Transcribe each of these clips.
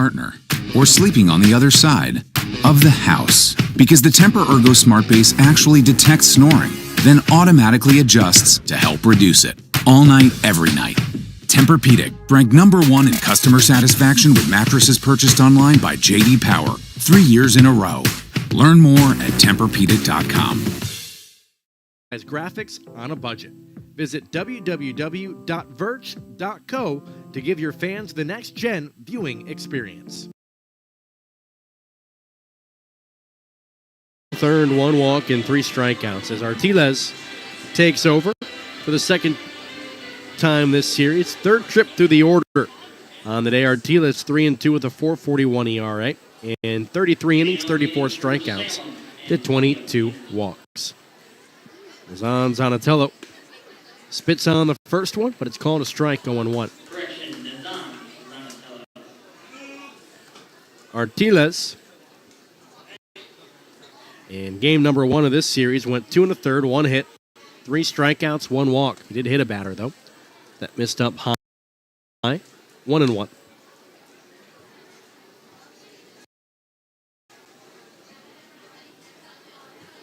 partner, or sleeping on the other side of the house. Because the Tempur-Ergo Smart Base actually detects snoring, then automatically adjusts to help reduce it. All night, every night. Tempur-Pedic, ranked #1 in customer satisfaction with mattresses purchased online by J.D. Power 3 years in a row. Learn more at TempurPedic.com. As graphics on a budget. Visit www.verge.co to give your fans the next-gen viewing experience. Third, 1 walk and 3 strikeouts as Artiles takes over for the second time this series. Third trip through the order on the day. Artiles 3-2 with a 4.41 ERA and 33 innings, 34 strikeouts to 22 walks. Zan Zanatello spits on the first one, but it's called a strike, 0-1. Artiles in game number 1 of this series went 2 1/3, 1 hit, 3 strikeouts, 1 walk. He did hit a batter, though. That missed up high. 1-1.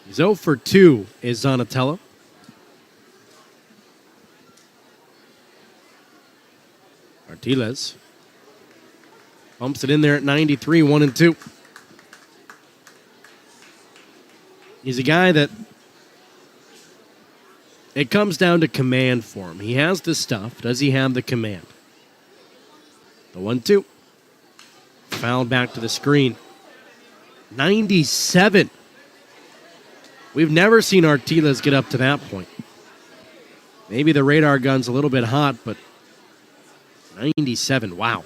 He's 0 for 2 is Zanatello. Artiles bumps it in there at 93, 1-2. He's a guy that it comes down to command for him. He has the stuff. Does he have the command? The 1-2. Fouled back to the screen. 97. We've never seen Artiles get up to that point. Maybe the radar gun's a little bit hot, but 97, wow.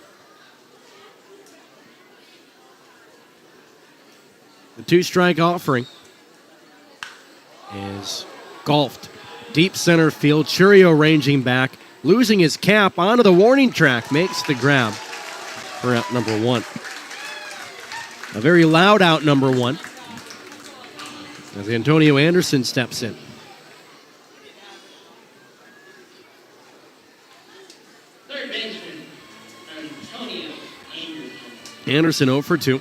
The 2-strike offering is golfed. Deep center field. Churio ranging back, losing his cap onto the warning track, makes the grab for out number 1. A very loud out number 1 as Antonio Anderson steps in. Third baseman, Antonio Anderson. Anderson 0 for 2.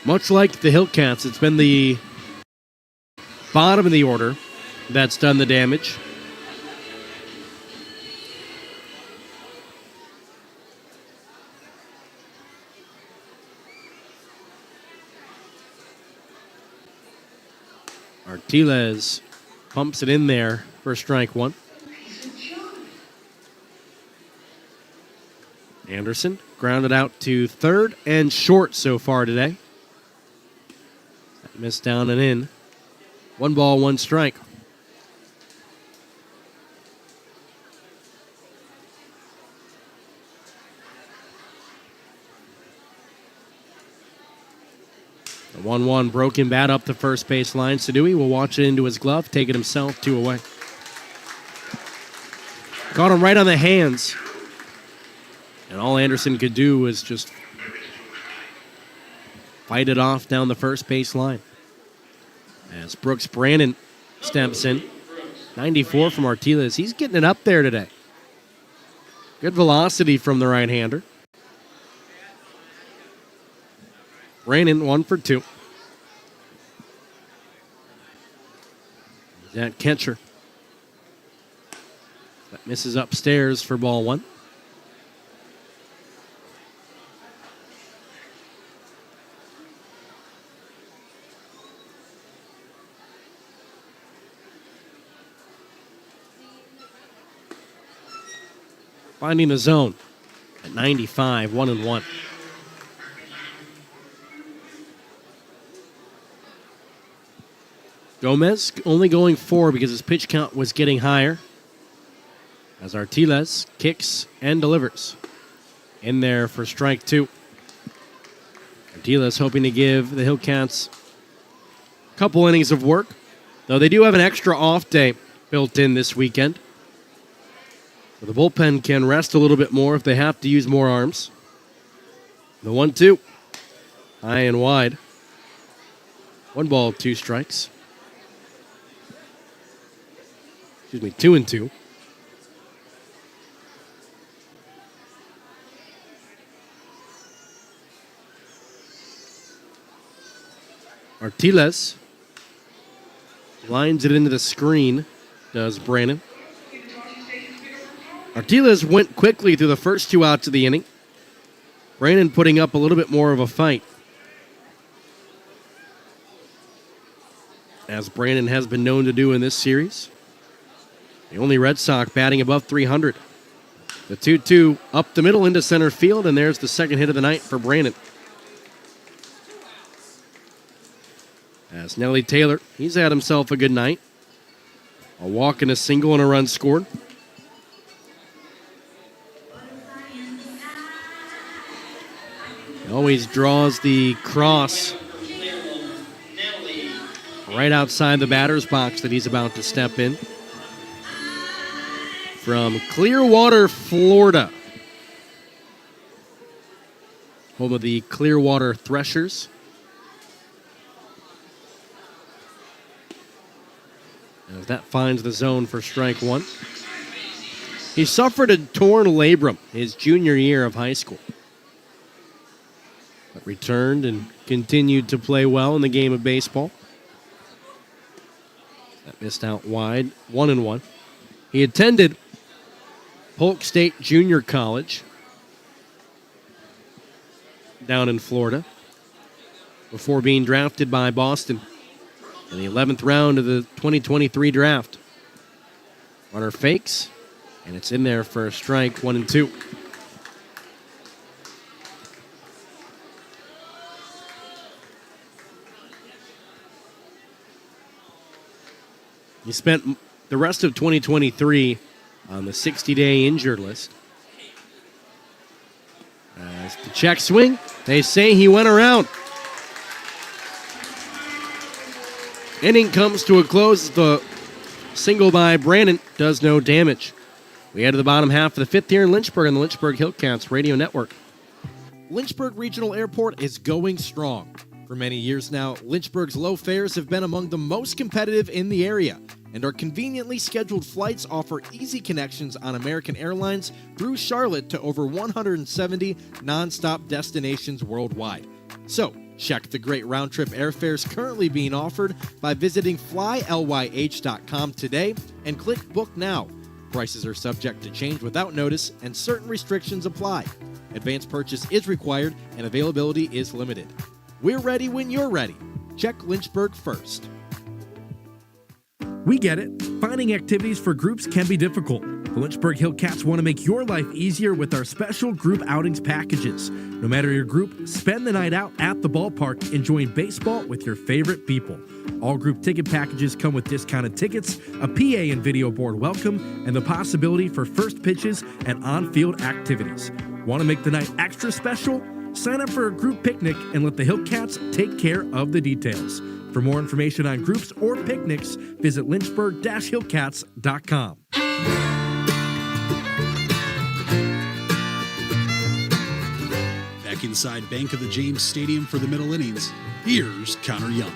Much like the Hillcats, it's been the bottom of the order that's done the damage. Artiles pumps it in there for strike 1. Anderson grounded out to third and short so far today. That missed down and in. 1 ball, 1 strike. The 1-1 broken bat up the first base line. Sadui will watch it into his glove, take it himself, 2 away. Got him right on the hands. And all Anderson could do was just fight it off down the first base line. As Brooks Brandon steps in. 94 from Artiles. He's getting it up there today. Good velocity from the right-hander. Brandon 1 for 2. That catcher. That misses upstairs for ball 1. Finding the zone at 95, 1-1. Gomez only going 4 because his pitch count was getting higher. As Artiles kicks and delivers. In there for strike 2. Artiles hoping to give the Hillcats a couple innings of work, though they do have an extra off day built in this weekend. So the bullpen can rest a little bit more if they have to use more arms. The 1-2. High and wide. 1 ball, 2 strikes. 2-2. Artiles lines it into the screen, does Brandon. Artiles went quickly through the first 2 outs of the inning. Brandon putting up a little bit more of a fight, as Brandon has been known to do in this series. The only Red Sox batting above 300. The 2-2 up the middle into center field, and there's the second hit of the night for Brandon. As Nelly Taylor, he's had himself a good night. A walk and a single and a run scored. He always draws the cross right outside the batter's box that he's about to step in. From Clearwater, Florida, home of the Clearwater Threshers. As that finds the zone for strike one. He suffered a torn labrum his junior year of high school, but returned and continued to play well in the game of baseball. That missed out wide, 1-1. He attended Polk State Junior College down in Florida before being drafted by Boston in the 11th round of the 2023 draft. Runner fakes, and it's in there for a strike, 1-2. He spent the rest of 2023 on the 60-day injured list. As the check swing, they say he went around. Inning comes to a close. The single by Brandon does no damage. We head to the bottom half of the fifth here in Lynchburg on the Lynchburg Hillcats Radio Network. Lynchburg Regional Airport is going strong. For many years now, Lynchburg's low fares have been among the most competitive in the area, and our conveniently scheduled flights offer easy connections on American Airlines through Charlotte to over 170 nonstop destinations worldwide. So, check the great round-trip airfares currently being offered by visiting flylyh.com today and click Book Now. Prices are subject to change without notice, and certain restrictions apply. Advance purchase is required, and availability is limited. We're ready when you're ready. Check Lynchburg first. We get it. Finding activities for groups can be difficult. The Lynchburg Hillcats want to make your life easier with our special group outings packages. No matter your group, spend the night out at the ballpark enjoying baseball with your favorite people. All group ticket packages come with discounted tickets, a PA and video board welcome, and the possibility for first pitches and on-field activities. Want to make the night extra special? Sign up for a group picnic and let the Hillcats take care of the details. For more information on groups or picnics, visit lynchburg-hillcats.com. Back inside Bank of the James Stadium for the middle innings, here's Connor Young.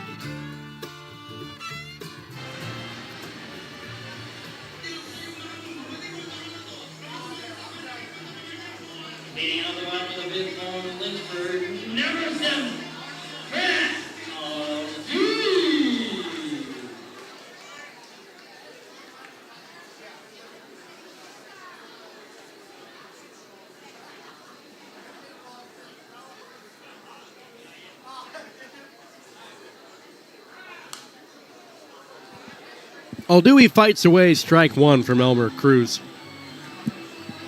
Leading on the bottom of the fifth for Lynchburg, number 7, Brett Aldew. Aldui fights away strike one from Elmer Cruz.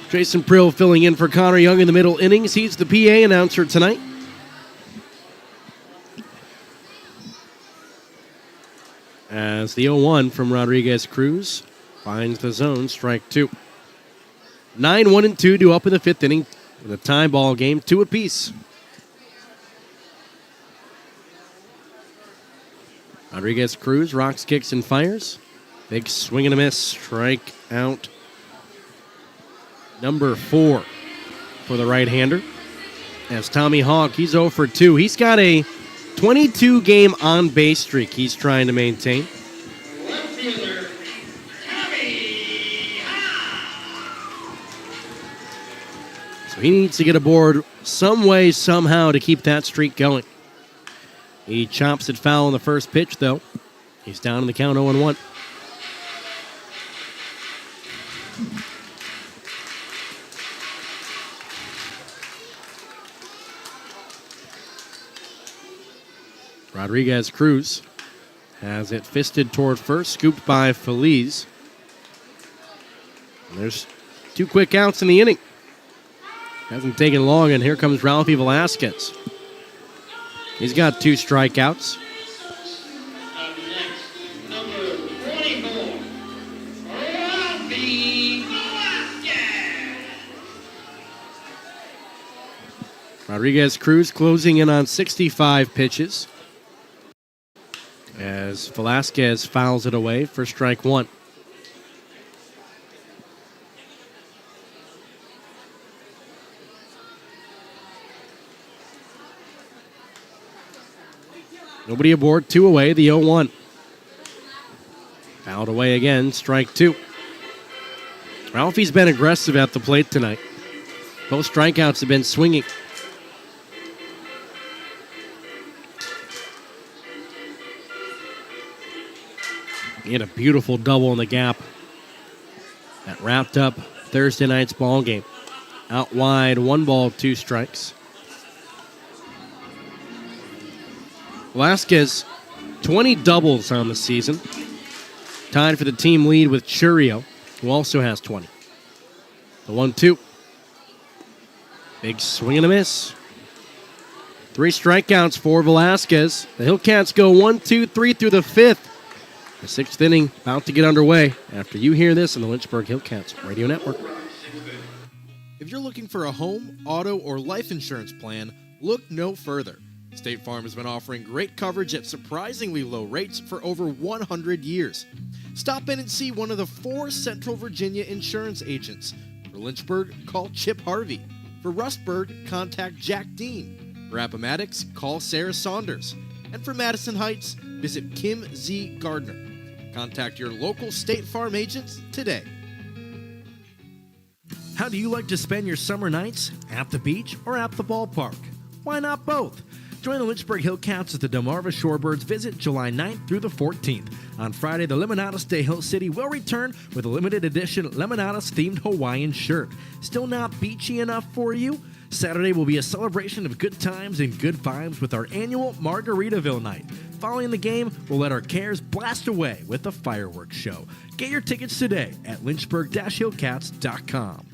Jason Prill filling in for Connor Young in the middle innings. He's the PA announcer tonight. As the 0-1 from Rodriguez Cruz finds the zone, strike two. 9-1-2 to up in the fifth inning with a tie ball game, 2 apiece. Rodriguez Cruz rocks, kicks, and fires. Big swing and a miss. Strike out number 4 for the right-hander. As Tommy Hawk, he's 0 for 2. He's got a 22-game on-base streak he's trying to maintain. Left fielder, Tommy So he needs to get aboard some way, somehow, to keep that streak going. He chops it foul on the first pitch, though. He's down in the count 0-1. Rodriguez Cruz has it fisted toward first, scooped by Feliz. And there's 2 quick outs in the inning. Hasn't taken long, and here comes Ralphie Velasquez. He's got 2 strikeouts. Up next, number 24, Ralphie Velasquez. Rodriguez Cruz closing in on 65 pitches as Velasquez fouls it away for strike 1. Nobody aboard, 2 away, the 0-1. Fouled away again, strike 2. Ralphie's been aggressive at the plate tonight. Both strikeouts have been swinging. He had a beautiful double in the gap that wrapped up Thursday night's ball game. Out wide, 1 ball, 2 strikes. Velasquez, 20 doubles on the season. Tied for the team lead with Churio, who also has 20. The 1-2. Big swing and a miss. 3 strikeouts for Velasquez. The Hillcats go 1, 2, 3 through the 5th. The 6th inning about to get underway after you hear this on the Lynchburg Hillcats Radio Network. If you're looking for a home, auto, or life insurance plan, look no further. State Farm has been offering great coverage at surprisingly low rates for over 100 years. Stop in and see one of the 4 Central Virginia insurance agents. For Lynchburg, call Chip Harvey. For Rustburg, contact Jack Dean. For Appomattox, call Sarah Saunders. And for Madison Heights, visit Kim Z. Gardner. Contact your local State Farm agents today. How do you like to spend your summer nights? At the beach or at the ballpark? Why not both? Join the Lynchburg Hillcats at the Delmarva Shorebirds visit July 9th through the 14th. On Friday, the Lemonadas de Hill City will return with a limited edition Lemonadas-themed Hawaiian shirt. Still not beachy enough for you? Saturday will be a celebration of good times and good vibes with our annual Margaritaville night. Following the game, we'll let our cares blast away with a fireworks show. Get your tickets today at lynchburg-hillcats.com.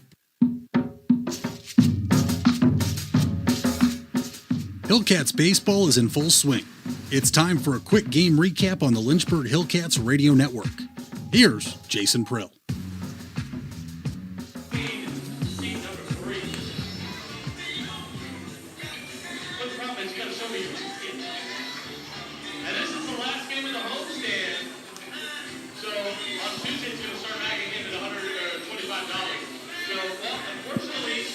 Hillcats baseball is in full swing. It's time for a quick game recap on the Lynchburg Hillcats Radio Network. Here's Jason Prill. And this is the last game of the homestand. So on Tuesday, it's going to start back again at $125. So, well, unfortunately,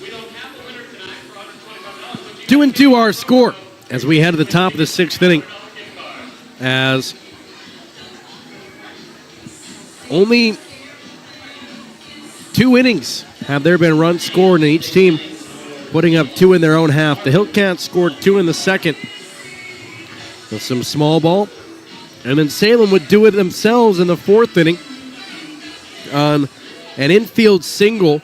we don't have the winner tonight for $125. 2-2 our score as we head to the top of the 6th inning. As only 2 innings have there been runs scored in each team, putting up 2 in their own half. The Hillcats scored 2 in the second with some small ball. And then Salem would do it themselves in the 4th inning on an infield single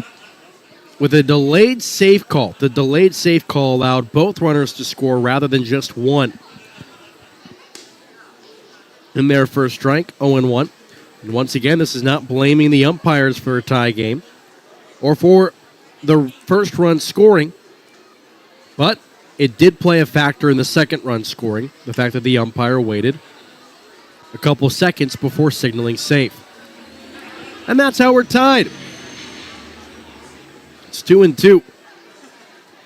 with a delayed safe call. The delayed safe call allowed both runners to score rather than just one. In their first strike, 0-1. And once again, this is not blaming the umpires for a tie game or for the first run scoring, but it did play a factor in the second run scoring, the fact that the umpire waited a couple seconds before signaling safe. And that's how we're tied. It's 2-2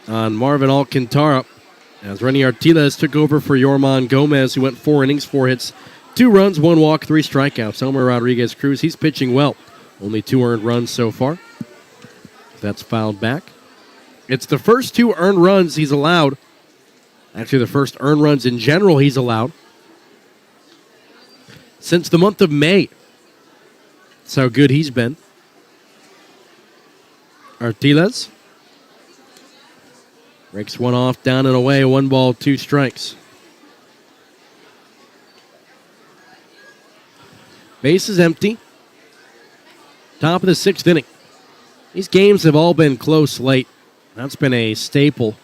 on Marvin Alcantara as Renny Artiles took over for Yorman Gomez, who went 4 innings, 4 hits, 2 runs, 1 walk, 3 strikeouts. Elmer Rodriguez Cruz, he's pitching well. Only 2 earned runs so far. That's fouled back. It's the first 2 earned runs he's allowed. Actually, the first earned runs in general he's allowed since the month of May. That's how good he's been. Artiles Breaks one off, down and away, 1 ball, 2 strikes. Base is empty. Top of the 6th inning. These games have all been close late. That's been a staple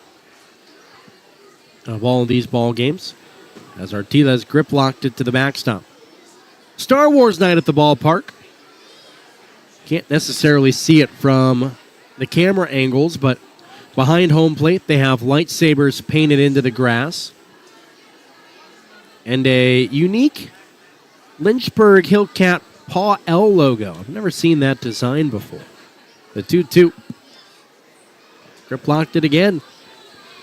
of all of these ball games, as Artiles grip locked it to the backstop. Star Wars night at the ballpark. Can't necessarily see it from the camera angles, but behind home plate they have lightsabers painted into the grass and a unique Lynchburg Hillcat Paw L logo. I've never seen that design before. The 2-2. Grip locked it again.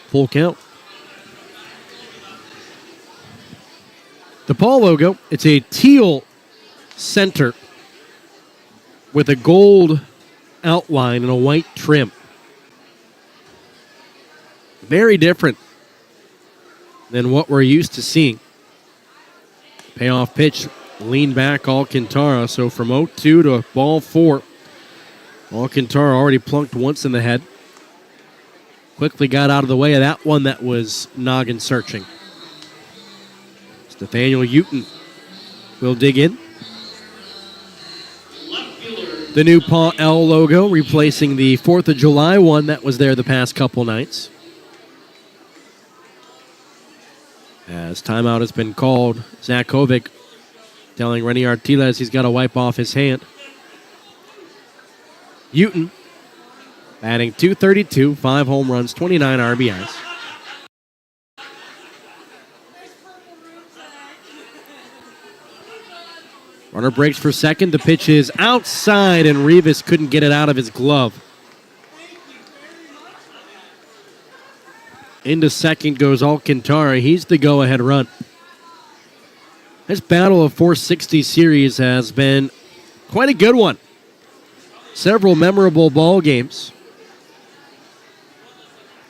Full count. The Paw logo, it's a teal center with a gold outline and a white trim. Very different than what we're used to seeing. Payoff pitch, lean back Alcantara. So from 0-2 to ball 4. Alcantara already plunked once in the head. Quickly got out of the way of that one that was noggin searching. Nathaniel Uton will dig in. The new Paw L logo replacing the 4th of July one that was there the past couple nights. As timeout has been called, Zach Kovic telling Renny Artiles he's got to wipe off his hand. Uton batting .232, 5 home runs, 29 RBIs. Runner breaks for second. The pitch is outside, and Rivas couldn't get it out of his glove. Into second goes Alcantara. He's the go-ahead run. This Battle of 460 series has been quite a good one. Several memorable ball games.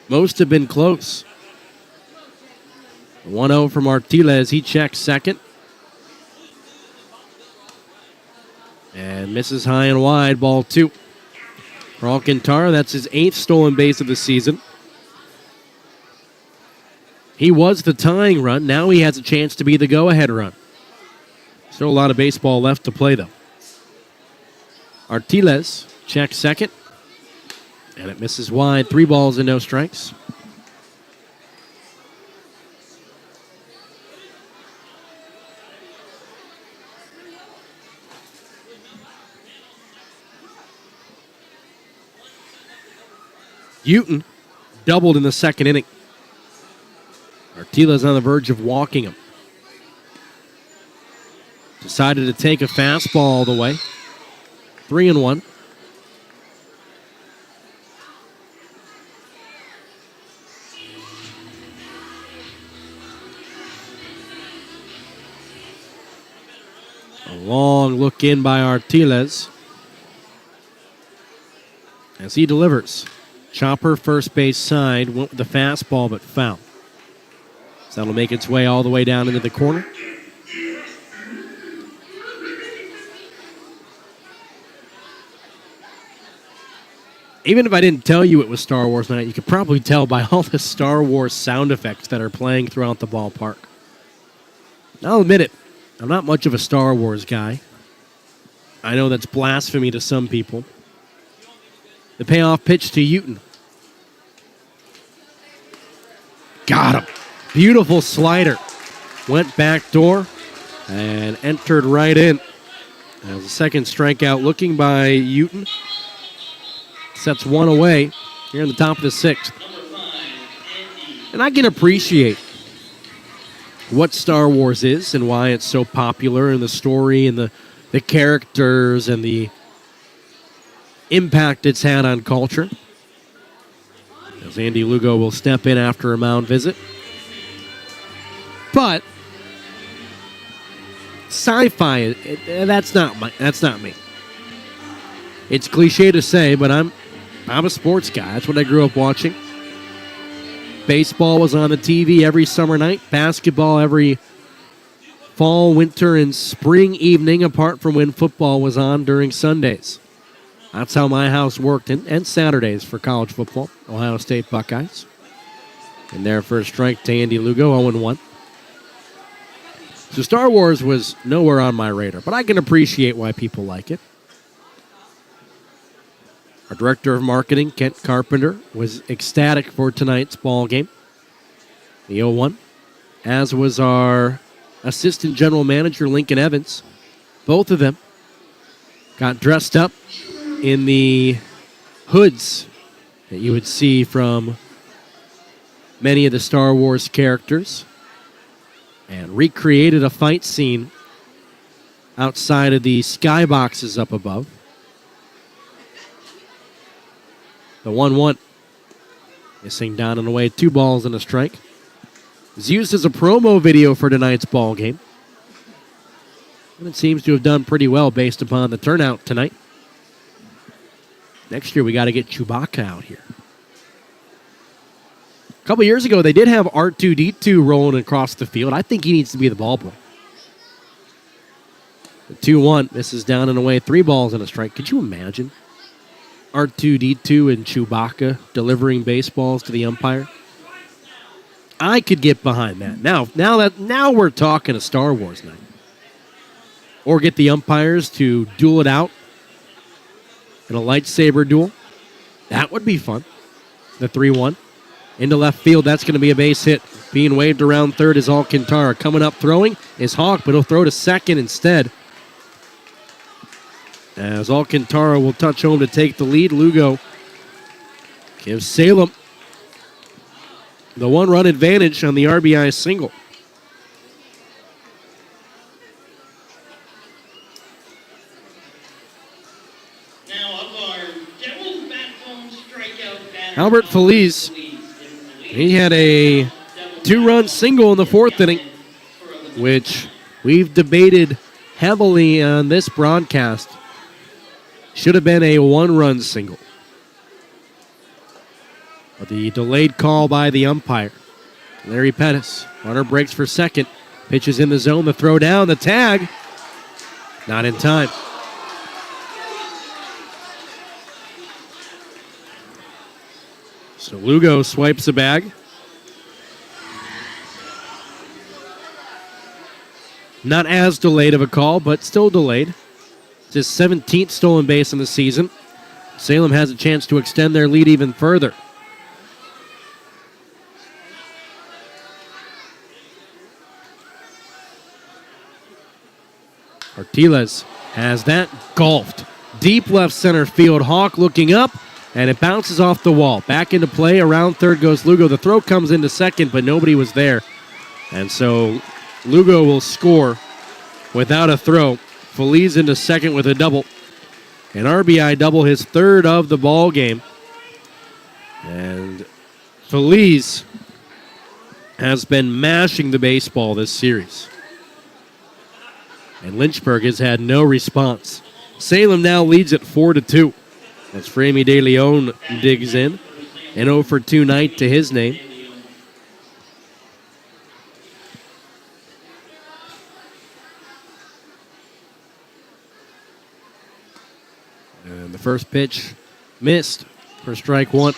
Most have been close. 1-0 from Artiles. He checks second. And misses high and wide, ball 2. For Alcantara, that's his 8th stolen base of the season. He was the tying run. Now he has a chance to be the go-ahead run. Still a lot of baseball left to play, though. Artiles checks second. And it misses wide. 3 balls and no strikes. Uton doubled in the 2nd inning. Artiles on the verge of walking him. Decided to take a fastball all the way. 3-1. A long look in by Artiles as he delivers. Chopper, first base side, went with the fastball, but foul. So that'll make its way all the way down into the corner. Even if I didn't tell you it was Star Wars night, you could probably tell by all the Star Wars sound effects that are playing throughout the ballpark. I'll admit it, I'm not much of a Star Wars guy. I know that's blasphemy to some people. The payoff pitch to Uton. Got him. Beautiful slider. Went back door and entered right in. As a second strikeout looking by Uton. Sets one away here in the top of the 6th. And I can appreciate what Star Wars is and why it's so popular and the story and the characters and the impact it's had on culture. As Andy Lugo will step in after a mound visit. But sci-fi, that's not me. It's cliche to say, but I'm a sports guy. That's what I grew up watching. Baseball was on the TV every summer night. Basketball every fall, winter, and spring evening, apart from when football was on during Sundays. That's how my house worked, and Saturdays for college football, Ohio State Buckeyes. And there for a strike to Andy Lugo, 0-1. So Star Wars was nowhere on my radar, but I can appreciate why people like it. Our director of marketing, Kent Carpenter, was ecstatic for tonight's ball game. The 0-1. As was our assistant general manager, Lincoln Evans. Both of them got dressed up in the hoods that you would see from many of the Star Wars characters and recreated a fight scene outside of the skyboxes up above. The 1-1 missing down and away, 2 balls and a strike. It was used as a promo video for tonight's ball game. And it seems to have done pretty well based upon the turnout tonight. Next year we got to get Chewbacca out here. A couple years ago, they did have R2-D2 rolling across the field. I think he needs to be the ball boy. The 2-1 misses down and away, 3 balls and a strike. Could you imagine R2-D2 and Chewbacca delivering baseballs to the umpire? I could get behind that. Now we're talking a Star Wars night. Or get the umpires to duel it out in a lightsaber duel. That would be fun. The 3-1. Into left field, that's going to be a base hit. Being waved around third is Alcantara. Coming up throwing is Hawk, but he'll throw to second instead. As Alcantara will touch home to take the lead, Lugo gives Salem the 1-run advantage on the RBI single. Now of our Devil's Backbone strikeout batter, Albert Feliz, he had a 2-run single in the 4th inning, which we've debated heavily on this broadcast. Should have been a 1-run single. But the delayed call by the umpire. Larry Pettis, runner breaks for second. Pitches in the zone, the throw down, the tag. Not in time. So Lugo swipes the bag. Not as delayed of a call, but still delayed. It's his 17th stolen base in the season. Salem has a chance to extend their lead even further. Artiles has that golfed. Deep left center field. Hawk looking up, and it bounces off the wall. Back into play. Around third goes Lugo. The throw comes into second, but nobody was there. And so Lugo will score without a throw. Feliz into second with a double. An RBI double, his 3rd of the ball game. And Feliz has been mashing the baseball this series. And Lynchburg has had no response. Salem now leads at 4-2. As Framey De Leon digs in. An 0-for-2 night to his name. And the first pitch missed for strike 1.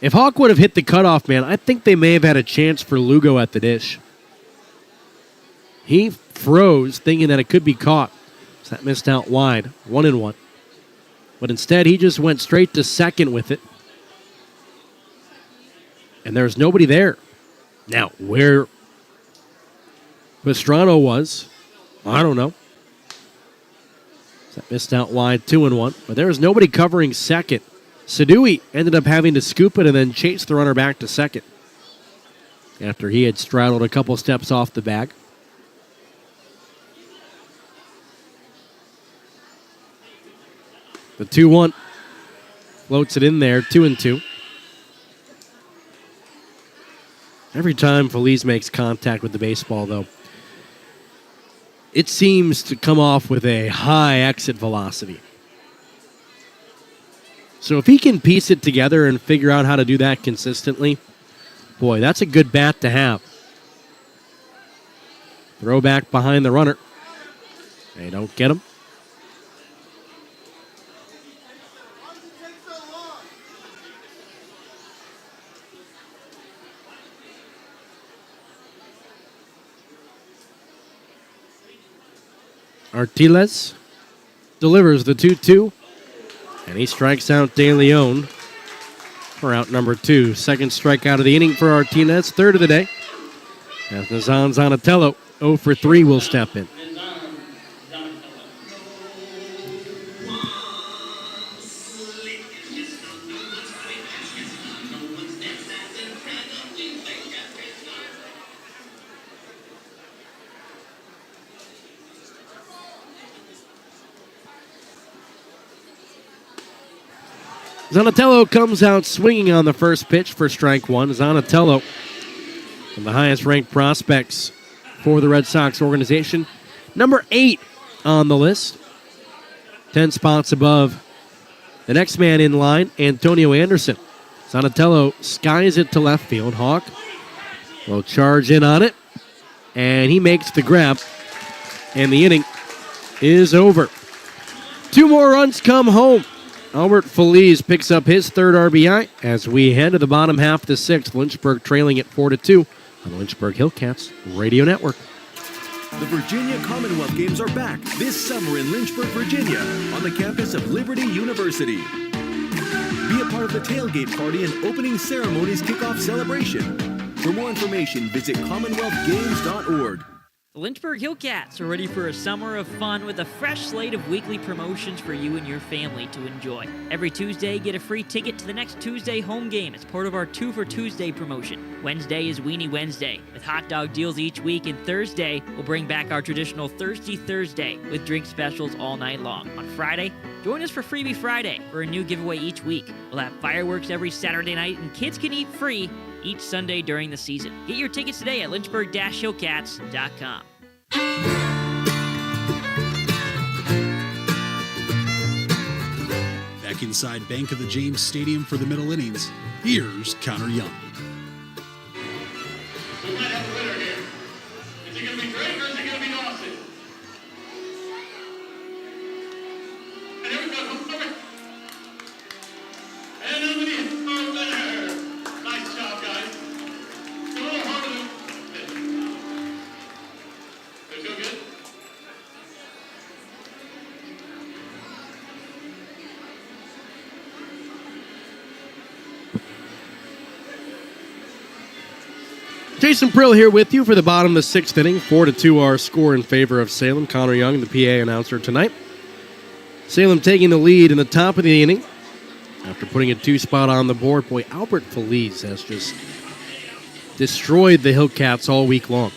If Hawk would have hit the cutoff man, I think they may have had a chance for Lugo at the dish. He froze, thinking that it could be caught. So that missed out wide, 1-1. But instead, he just went straight to second with it. And there's nobody there. Now, where Pastrano was, I don't know. So that missed out wide, 2-1. But there was nobody covering second. Sadui ended up having to scoop it and then chase the runner back to second after he had straddled a couple steps off the bag. The 2-1 floats it in there, 2-2. Every time Feliz makes contact with the baseball, though, it seems to come off with a high exit velocity. So if he can piece it together and figure out how to do that consistently, boy, that's a good bat to have. Throw back behind the runner. They don't get him. Artiles delivers the 2-2, and he strikes out De Leon for out number 2. Second strikeout of the inning for Artiles, third of the day. As Nazan Zanatello, 0 for 3, will step in. Zanatello comes out swinging on the first pitch for strike one. Zanatello, one of the highest-ranked prospects for the Red Sox organization. Number 8 on the list. 10 spots above the next man in line, Antonio Anderson. Zanatello skies it to left field. Hawk will charge in on it, and he makes the grab, and the inning is over. 2 more runs come home. Albert Feliz picks up his third RBI as we head to the bottom half of the 6th. Lynchburg trailing at 4-2 on the Lynchburg Hillcats Radio Network. The Virginia Commonwealth Games are back this summer in Lynchburg, Virginia, on the campus of Liberty University. Be a part of the tailgate party and opening ceremonies kickoff celebration. For more information, visit commonwealthgames.org. The Lynchburg Hillcats are ready for a summer of fun with a fresh slate of weekly promotions for you and your family to enjoy. Every Tuesday, get a free ticket to the next Tuesday home game as part of our 2 for Tuesday promotion. Wednesday is Weenie Wednesday with hot dog deals each week, and Thursday, we'll bring back our traditional Thirsty Thursday with drink specials all night long. On Friday, join us for Freebie Friday for a new giveaway each week. We'll have fireworks every Saturday night, and kids can eat free each Sunday during the season. Get your tickets today at lynchburg-hillcats.com. Back inside Bank of the James Stadium for the middle innings, here's Connor Young. We might have a winner here. Is it going to be Drake or is it going to be Dawson? And here we go. Over. And over there. Nice job, guys. A little harder than... They feel good? Jason Prill here with you for the bottom of the 6th inning. 4-2 our score in favor of Salem. Connor Young, the PA announcer tonight. Salem taking the lead in the top of the inning after putting a 2 spot on the board. Boy, Albert Feliz has just destroyed the Hillcats all week long.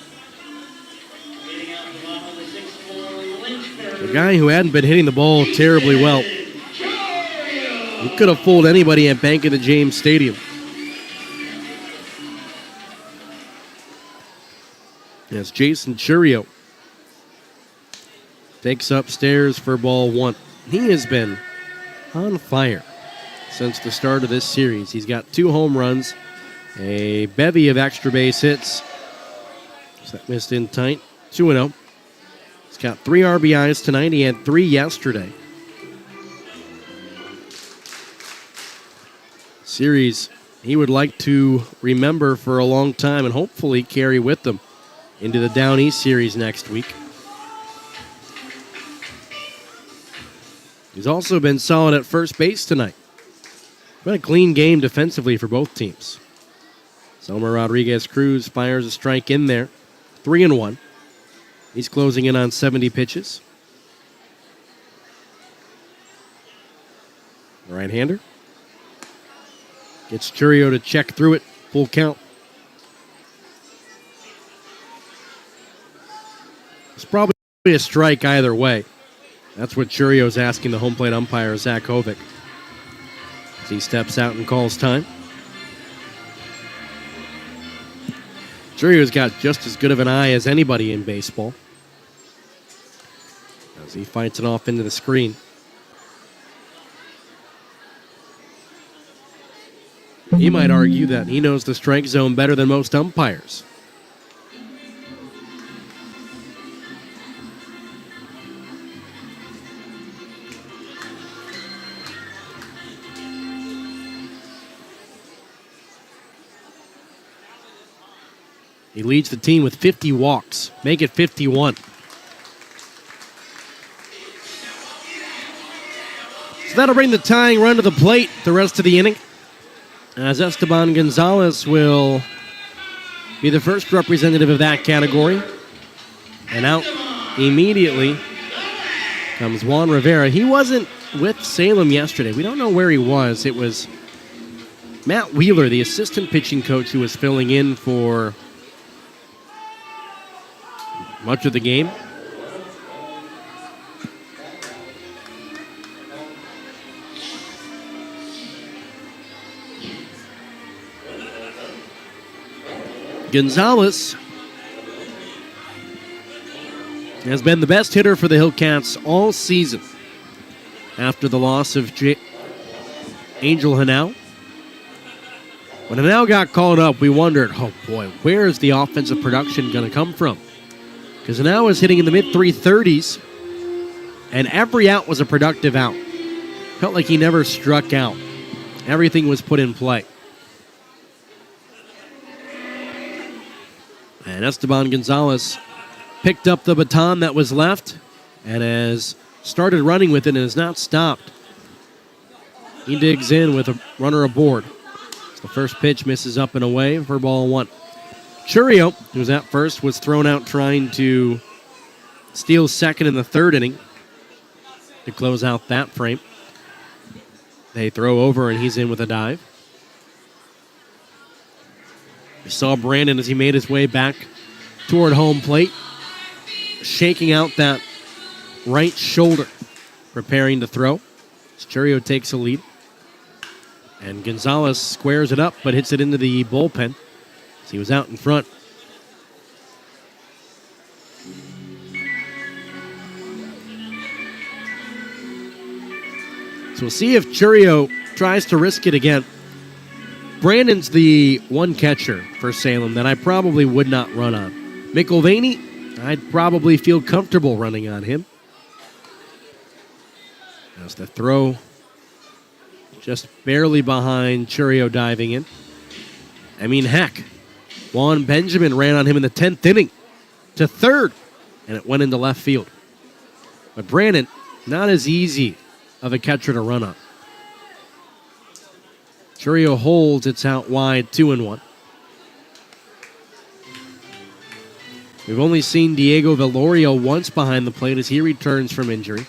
The guy who hadn't been hitting the ball terribly well. He could have fooled anybody at Bank of the James Stadium. As Jason Churio takes upstairs for ball 1. He has been on fire since the start of this series. He's got 2 home runs, a bevy of extra base hits. So that missed in tight. 2-0. He's got 3 RBIs tonight. He had 3 yesterday. Series he would like to remember for a long time and hopefully carry with them into the Down East series next week. He's also been solid at first base tonight. Been a clean game defensively for both teams. Selmer Rodriguez-Cruz fires a strike in there. 3-1. He's closing in on 70 pitches. The right-hander gets Churio to check through it. Full count. It's probably a strike either way. That's what Churio's asking the home plate umpire, Zach Hovick, as he steps out and calls time. Churio's got just as good of an eye as anybody in baseball as he fights it off into the screen. He might argue that he knows the strike zone better than most umpires. He leads the team with 50 walks. Make it 51. So that'll bring the tying run to the plate the rest of the inning, as Esteban Gonzalez will be the first representative of that category. And out immediately comes Juan Rivera. He wasn't with Salem yesterday. We don't know where he was. It was Matt Wheeler, the assistant pitching coach, who was filling in for much of the game. Gonzalez has been the best hitter for the Hillcats all season after the loss of Angel Hanau. When Hanau got called up, we wondered, oh boy, where is the offensive production going to come from? Because Hanau is hitting in the mid-330s, and every out was a productive out. Felt like he never struck out. Everything was put in play. And Esteban Gonzalez picked up the baton that was left and has started running with it and has not stopped. He digs in with a runner aboard. The first pitch misses up and away for ball one. Churio, who was at first, was thrown out trying to steal second in the third inning to close out that frame. They throw over and he's in with a dive. We saw Brandon as he made his way back toward home plate, shaking out that right shoulder, preparing to throw. Churio takes a lead. And Gonzalez squares it up, but hits it into the bullpen. As he was out in front. So we'll see if Churio tries to risk it again. Brandon's the one catcher for Salem that I probably would not run on. McIlvaney, I'd probably feel comfortable running on him. As the throw just barely behind Churio diving in. I mean, heck, Juan Benjamin ran on him in the 10th inning to third, and it went into left field. But Brandon, not as easy of a catcher to run on. Churio holds, it's out wide, 2-1. We've only seen Diego Velorio once behind the plate as he returns from injury.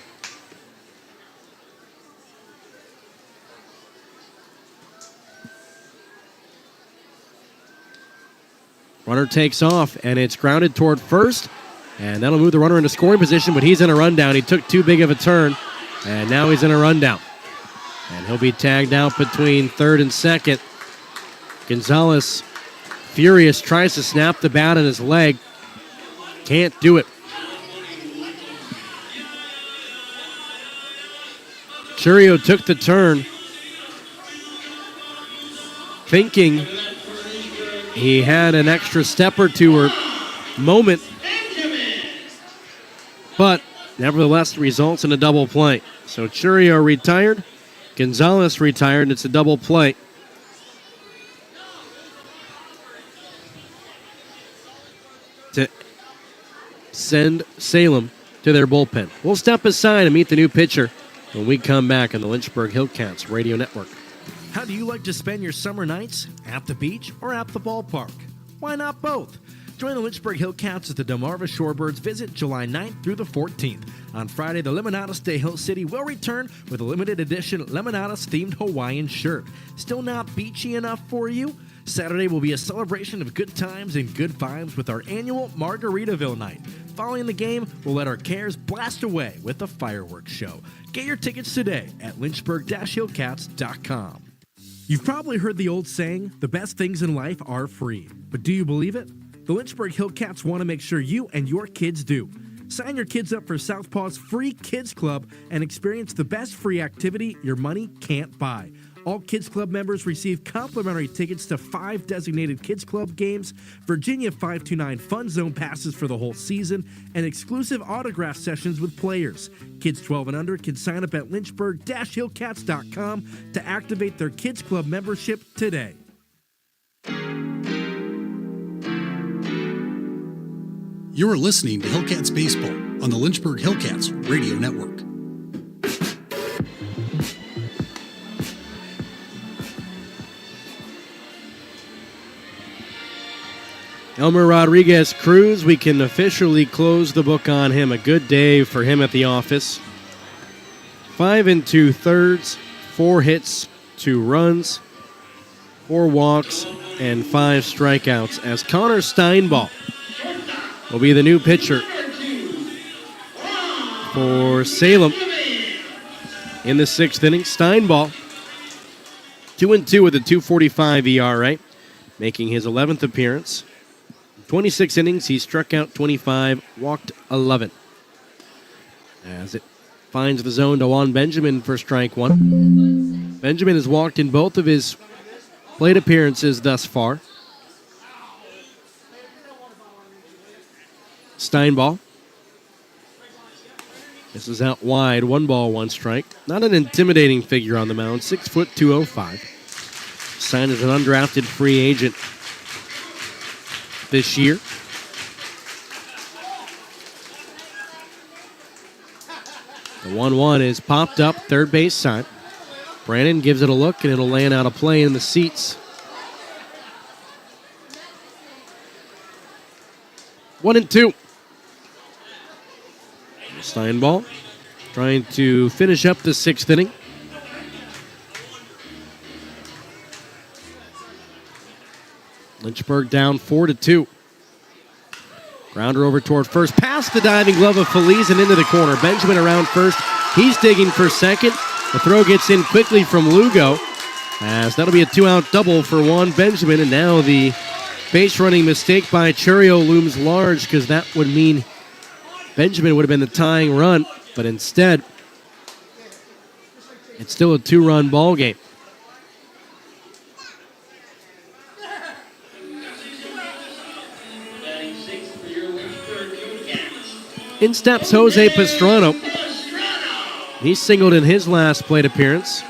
Runner takes off, and it's grounded toward first, and that'll move the runner into scoring position, but he's in a rundown. He took too big of a turn, and now he's in a rundown. And he'll be tagged out between third and second. Gonzalez, furious, tries to snap the bat in his leg. Can't do it. Churio took the turn, thinking he had an extra step or two or moment, but nevertheless results in a double play. So Churio retired, Gonzalez retired, and it's a double play. To send Salem to their bullpen. We'll step aside and meet the new pitcher when we come back on the Lynchburg Hillcats Radio Network. How do you like to spend your summer nights? At the beach or at the ballpark? Why not both? Join the Lynchburg Hillcats as the Delmarva Shorebirds visit July 9th through the 14th. On Friday, the Lemonadas de Hill City will return with a limited edition Lemonadas-themed Hawaiian shirt. Still not beachy enough for you? Saturday will be a celebration of good times and good vibes with our annual Margaritaville night. Following the game, we'll let our cares blast away with a fireworks show. Get your tickets today at lynchburg-hillcats.com. You've probably heard the old saying, the best things in life are free. But do you believe it? The Lynchburg Hillcats want to make sure you and your kids do. Sign your kids up for Southpaw's free Kids Club and experience the best free activity your money can't buy. All Kids Club members receive complimentary tickets to 5 designated Kids Club games, Virginia 529 Fun Zone passes for the whole season, and exclusive autograph sessions with players. Kids 12 and under can sign up at lynchburg-hillcats.com to activate their Kids Club membership today. You're listening to Hillcats Baseball on the Lynchburg Hillcats Radio Network. Elmer Rodriguez Cruz, we can officially close the book on him. A good day for him at the office. 5 2/3, 4 hits, 2 runs, 4 walks, and 5 strikeouts as Connor Steinball will be the new pitcher for Salem in the 6th inning. Steinball, 2-2 with a 2.45 ERA, making his 11th appearance. 26 innings, he struck out 25, walked 11. As it finds the zone to Juan Benjamin for strike 1. Benjamin has walked in both of his plate appearances thus far. Steinball. This is out wide, 1 ball, 1 strike. Not an intimidating figure on the mound, 6 foot 205. Signed as an undrafted free agent this year. The 1-1 is popped up, third base side. Brandon gives it a look, and it'll land out of play in the seats. 1-2. Steinball trying to finish up the 6th inning. Lynchburg down 4-2. Grounder over toward first, past the diving glove of Feliz and into the corner. Benjamin around first. He's digging for second. The throw gets in quickly from Lugo, as that'll be a 2-out double for Juan Benjamin. And now the base running mistake by Churio looms large, because that would mean Benjamin would have been the tying run, but instead, it's still a 2-run ball game. In steps Jose Pastrano. He singled in his last plate appearance.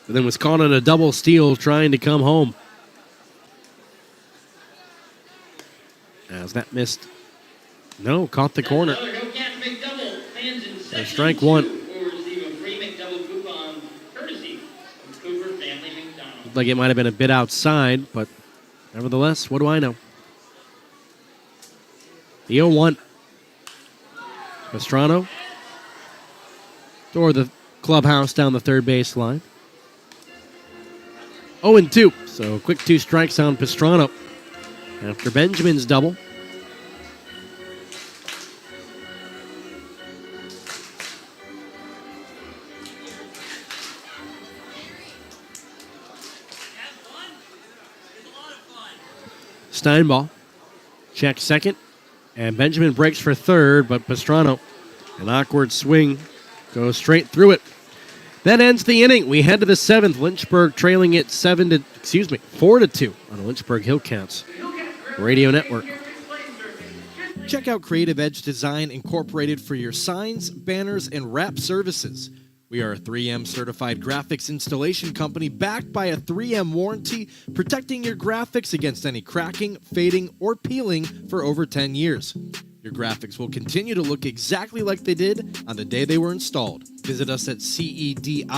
And then was caught on a double steal trying to come home. As that missed. No, caught the corner. And strike 1. Looked like it might have been a bit outside, but nevertheless, what do I know? The 0-1. Pastrano toward the clubhouse down the third base line. 0-2. So quick 2 strikes on Pastrano after Benjamin's double. Steinball checks second, and Benjamin breaks for third, but Pastrano, an awkward swing, goes straight through it. That ends the inning. We head to the 7th. Lynchburg trailing it 4-2 on the Lynchburg Hillcats Radio Network. Check out Creative Edge Design Incorporated for your signs, banners, and wrap services. We are a 3M certified graphics installation company backed by a 3M warranty, protecting your graphics against any cracking, fading, or peeling for over 10 years. Your graphics will continue to look exactly like they did on the day they were installed. Visit us at cedi.biz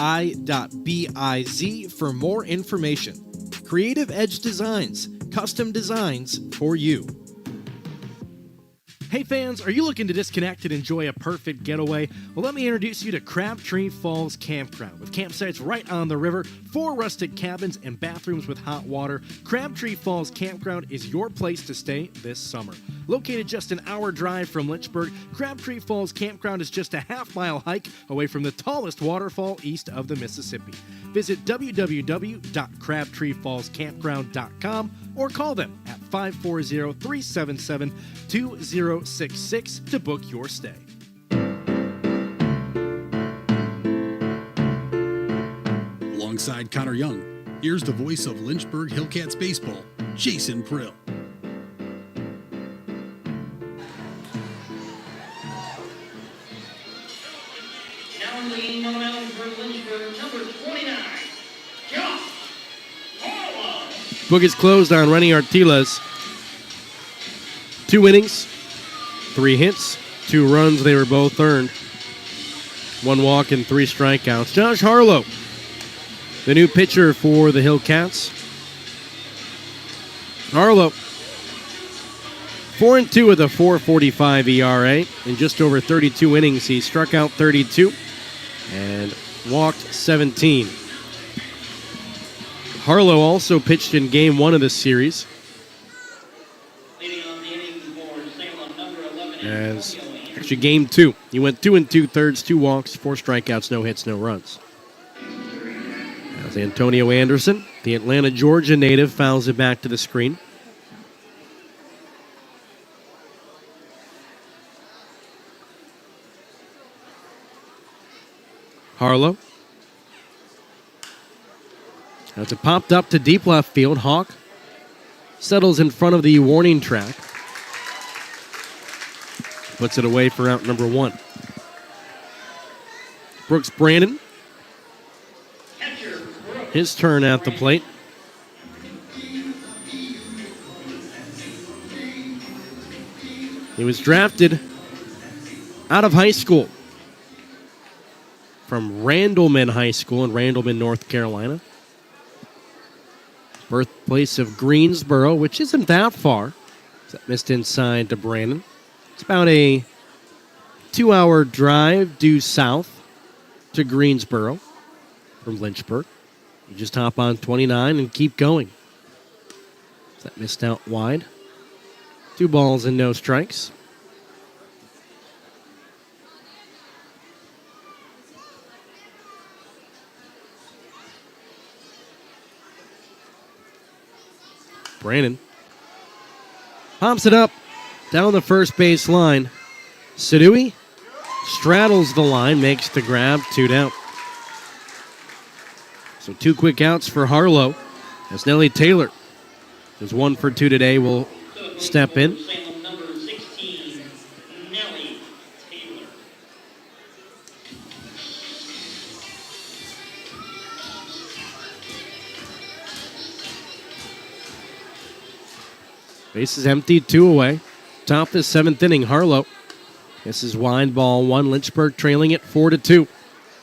for more information. Creative Edge Designs, custom designs for you. Hey fans, are you looking to disconnect and enjoy a perfect getaway? Well, let me introduce you to Crabtree Falls Campground. With campsites right on the river, 4 rustic cabins, and bathrooms with hot water, Crabtree Falls Campground is your place to stay this summer. Located just an hour drive from Lynchburg, Crabtree Falls Campground is just a half-mile hike away from the tallest waterfall east of the Mississippi. Visit www.crabtreefallscampground.com or call them at 540-377-2066 to book your stay. Alongside Connor Young, here's the voice of Lynchburg Hillcats baseball, Jason Prill. Now in the game on the mound for Lynchburg, number 29, Josh Harlow. Book is closed on Rennie Artiles. 2 innings, 3 hits, 2 runs. They were both earned. 1 walk and 3 strikeouts. Josh Harlow, the new pitcher for the Hillcats. Harlow, 4-2 with a 4.45 ERA. In just over 32 innings, he struck out 32 and walked 17. Harlow also pitched in Game 1 of this series. As actually Game 2, he went 2 2/3, 2 walks, 4 strikeouts, no hits, no runs. As Antonio Anderson, the Atlanta, Georgia native, fouls it back to the screen. Harlow. As it popped up to deep left field, Hawk settles in front of the warning track. Puts it away for out number 1. Brooks Brandon. His turn at the plate. He was drafted out of high school from Randleman High School in Randleman, North Carolina. Birthplace of Greensboro, which isn't that far. That missed inside to Brandon. It's about a 2-hour drive due south to Greensboro from Lynchburg. You just hop on 29 and keep going. That missed out wide. 2 balls and no strikes. Brandon pops it up down the first base line. Sadui straddles the line, makes the grab, 2 down. So 2 quick outs for Harlow as Nellie Taylor, who's 1 for 2 today, will step in. Base is empty, 2 away. Top the 7th inning, Harlow. This is wide, ball 1. Lynchburg trailing it 4-2.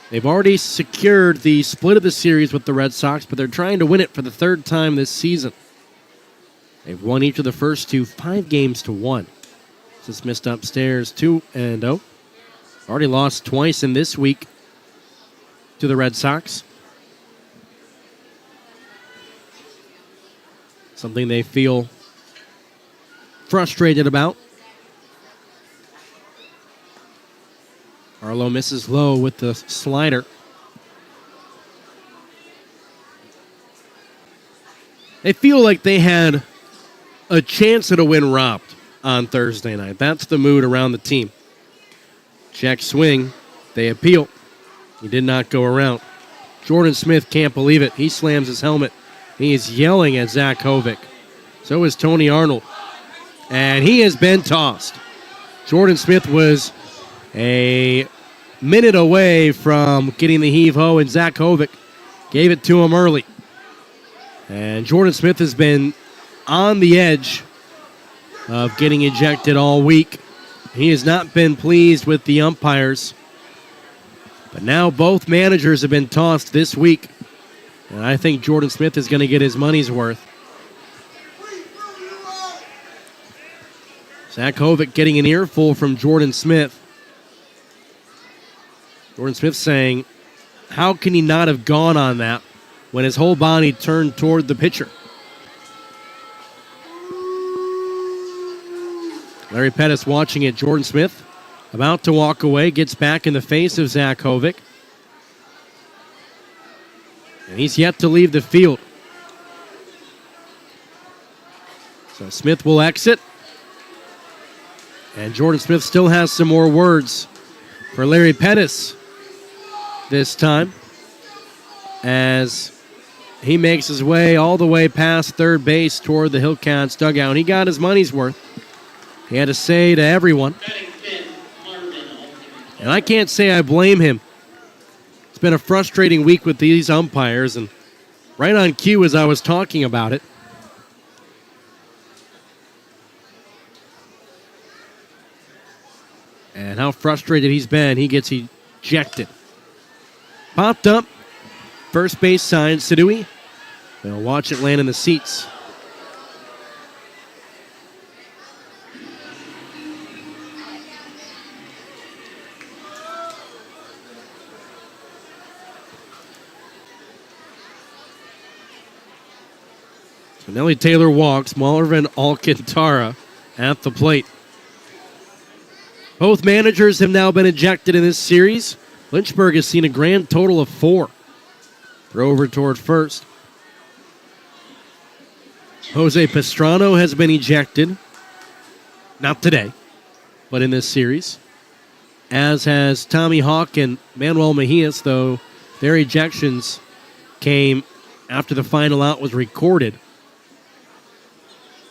They've already secured the split of the series with the Red Sox, but they're trying to win it for the 3rd time this season. They've won each of the first 2, 5-1. Just missed upstairs, 2-0. Already lost twice in this week to the Red Sox. Something they feel frustrated about. Harlow misses low with the slider. They feel like they had a chance at a win robbed on Thursday night. That's the mood around the team. Check swing. They appeal. He did not go around. Jordan Smith can't believe it. He slams his helmet. He is yelling at Zach Hovick. So is Tony Arnold. And he has been tossed. Jordan Smith was a minute away from getting the heave-ho, and Zach Hovick gave it to him early. And Jordan Smith has been on the edge of getting ejected all week. He has not been pleased with the umpires. But now both managers have been tossed this week. And I think Jordan Smith is going to get his money's worth. Zach Hovick getting an earful from Jordan Smith. Jordan Smith saying, how can he not have gone on that when his whole body turned toward the pitcher? Larry Pettis watching it. Jordan Smith about to walk away, gets back in the face of Zach Hovick. And he's yet to leave the field. So Smith will exit. And Jordan Smith still has some more words for Larry Pettis this time as he makes his way all the way past third base toward the Hillcats dugout. He got his money's worth. He had to say to everyone, and I can't say I blame him. It's been a frustrating week with these umpires, and right on cue as I was talking about it, and how frustrated he's been, he gets ejected. Popped up. First base side, Sadui. They'll watch it land in the seats. So Nelly Taylor walks, Marvin Alcantara at the plate. Both managers have now been ejected in this series. Lynchburg has seen a grand total of 4. Throw over toward first. Jose Pastrano has been ejected. Not today, but in this series. As has Tommy Hawk and Manuel Mejias, though their ejections came after the final out was recorded.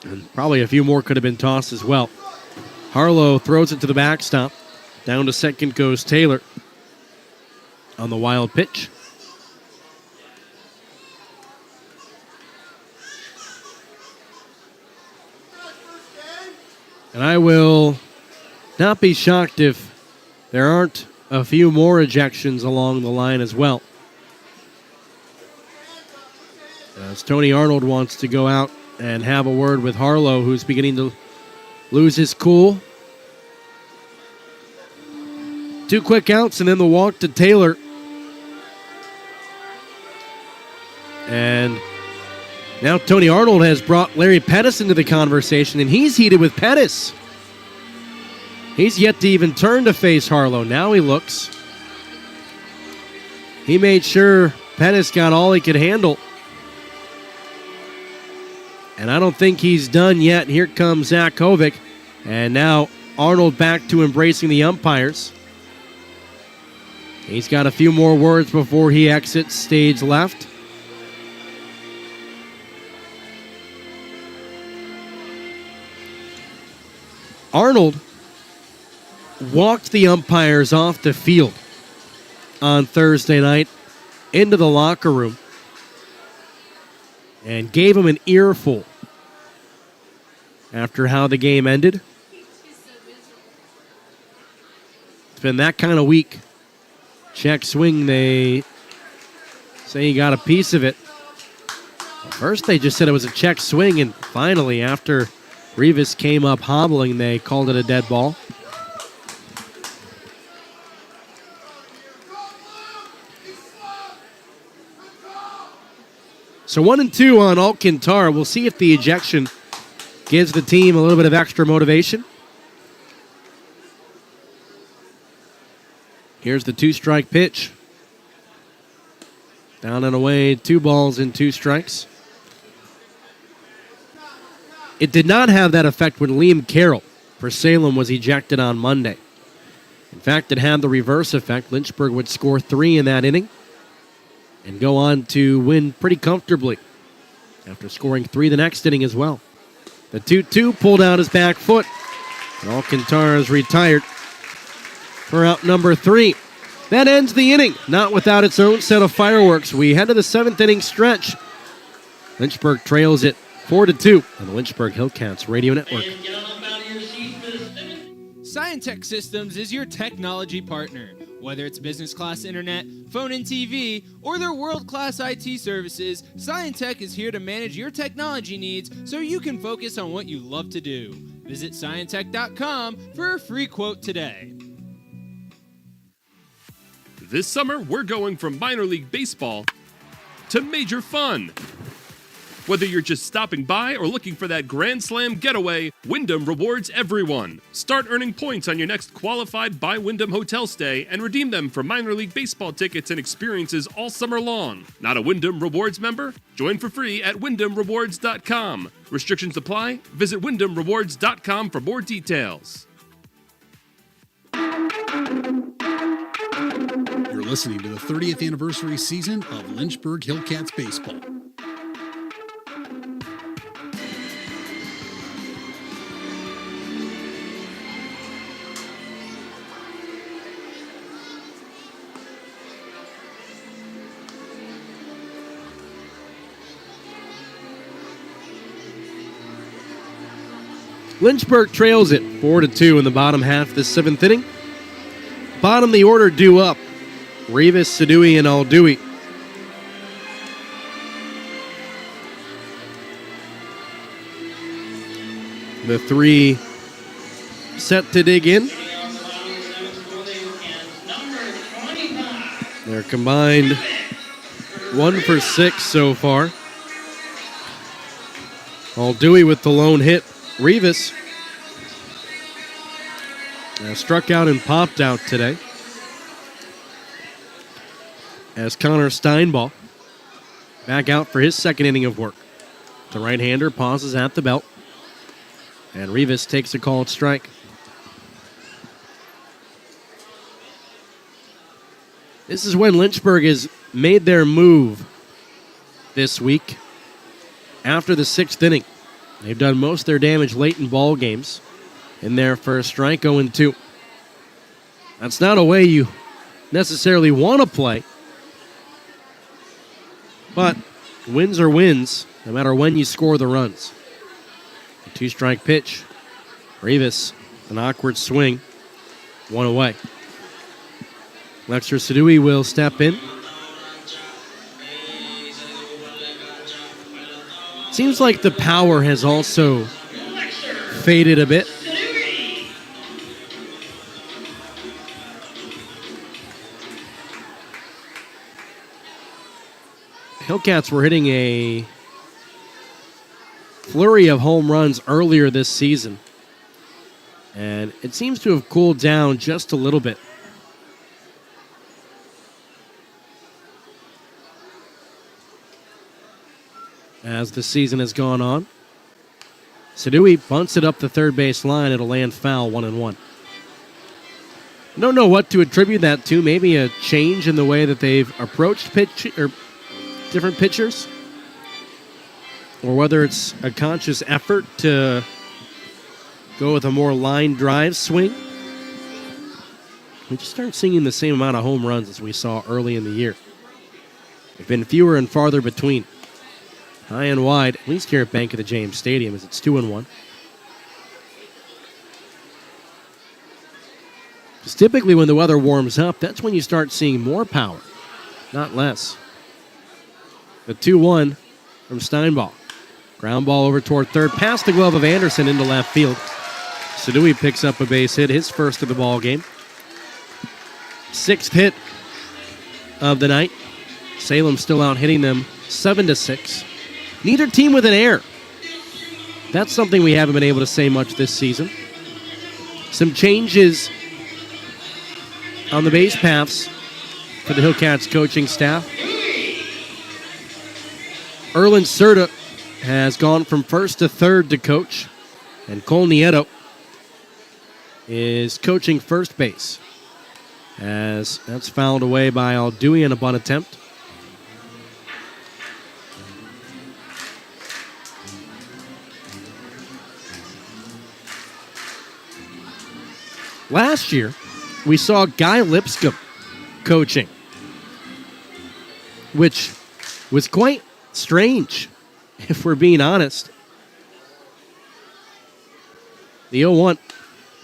And probably a few more could have been tossed as well. Harlow throws it to the backstop. Down to second goes Taylor on the wild pitch. And I will not be shocked if there aren't a few more ejections along the line as well. As Tony Arnold wants to go out and have a word with Harlow, who's beginning to lose his cool. 2 quick outs and then the walk to Taylor. And now Tony Arnold has brought Larry Pettis into the conversation, and he's heated with Pettis. He's yet to even turn to face Harlow. Now he looks. He made sure Pettis got all he could handle. And I don't think he's done yet. Here comes Zach Kovic. And now Arnold back to embracing the umpires. He's got a few more words before he exits stage left. Arnold walked the umpires off the field on Thursday night into the locker room and gave them an earful after how the game ended. It's been that kind of week. Check swing, they say he got a piece of it. First they just said it was a check swing, and finally after Rivas came up hobbling, they called it a dead ball. So 1-2 on Alcantara. We'll see if the ejection gives the team a little bit of extra motivation. Here's the 2-strike pitch. Down and away, 2 balls and 2 strikes. It did not have that effect when Liam Carroll for Salem was ejected on Monday. In fact, it had the reverse effect. Lynchburg would score 3 in that inning and go on to win pretty comfortably after scoring 3 the next inning as well. The 2-2 pulled out his back foot, and Alcantara is retired for out number 3. That ends the inning, not without its own set of fireworks. We head to the 7th inning stretch. Lynchburg trails it 4-2 on the Lynchburg Hillcats Radio Network. Scientech Systems is your technology partner. Whether it's business class internet, phone and TV, or their world-class IT services, Scientech is here to manage your technology needs so you can focus on what you love to do. Visit Scientech.com for a free quote today. This summer, we're going from minor league baseball to major fun. Whether you're just stopping by or looking for that Grand Slam getaway, Wyndham rewards everyone. Start earning points on your next qualified by Wyndham hotel stay and redeem them for minor league baseball tickets and experiences all summer long. Not a Wyndham Rewards member? Join for free at WyndhamRewards.com. Restrictions apply. Visit WyndhamRewards.com for more details. You're listening to the 30th anniversary season of Lynchburg Hillcats baseball. Lynchburg trails it 4-2 in the bottom half of the 7th inning. Bottom of the order due up. Rivas, Sadui, and Aldui. The three set to dig in. They're combined 1 for 6 so far. Aldui with the lone hit. Rivas struck out and popped out today. As Connor Steinball back out for his second inning of work. The right-hander pauses at the belt. And Rivas takes a called strike. This is when Lynchburg has made their move this week. After the 6th inning, they've done most of their damage late in ball games. In their first strike, 0-2. That's not a way you necessarily want to play. But wins are wins, no matter when you score the runs. A 2-strike pitch. Rivas, an awkward swing. 1 away. Lexter Sadui will step in. Seems like the power has also faded a bit. Hillcats were hitting a flurry of home runs earlier this season, and it seems to have cooled down just a little bit. As the season has gone on, Sadui bunts it up the third base line. It'll land foul, 1-1. I don't know what to attribute that to. Maybe a change in the way that they've approached different pitchers, or whether it's a conscious effort to go with a more line drive swing. We just aren't seeing the same amount of home runs as we saw early in the year. They've been fewer and farther between. High and wide, at least here at Bank of the James Stadium, as it's 2-1. Because typically when the weather warms up, that's when you start seeing more power, not less. The 2-1 from Steinball. Ground ball over toward third, past the glove of Anderson into left field. Sadui picks up a base hit, his first of the ball game. 6th hit of the night. Salem still out hitting them 7-6. Neither team with an error. That's something we haven't been able to say much this season. Some changes on the base paths for the Hillcats coaching staff. Erlen Serta has gone from first to third to coach, and Cole Nieto is coaching first base, as that's fouled away by Aldui in a bunt attempt. Last year, we saw Guy Lipscomb coaching, which was quite strange, if we're being honest. The 0-1,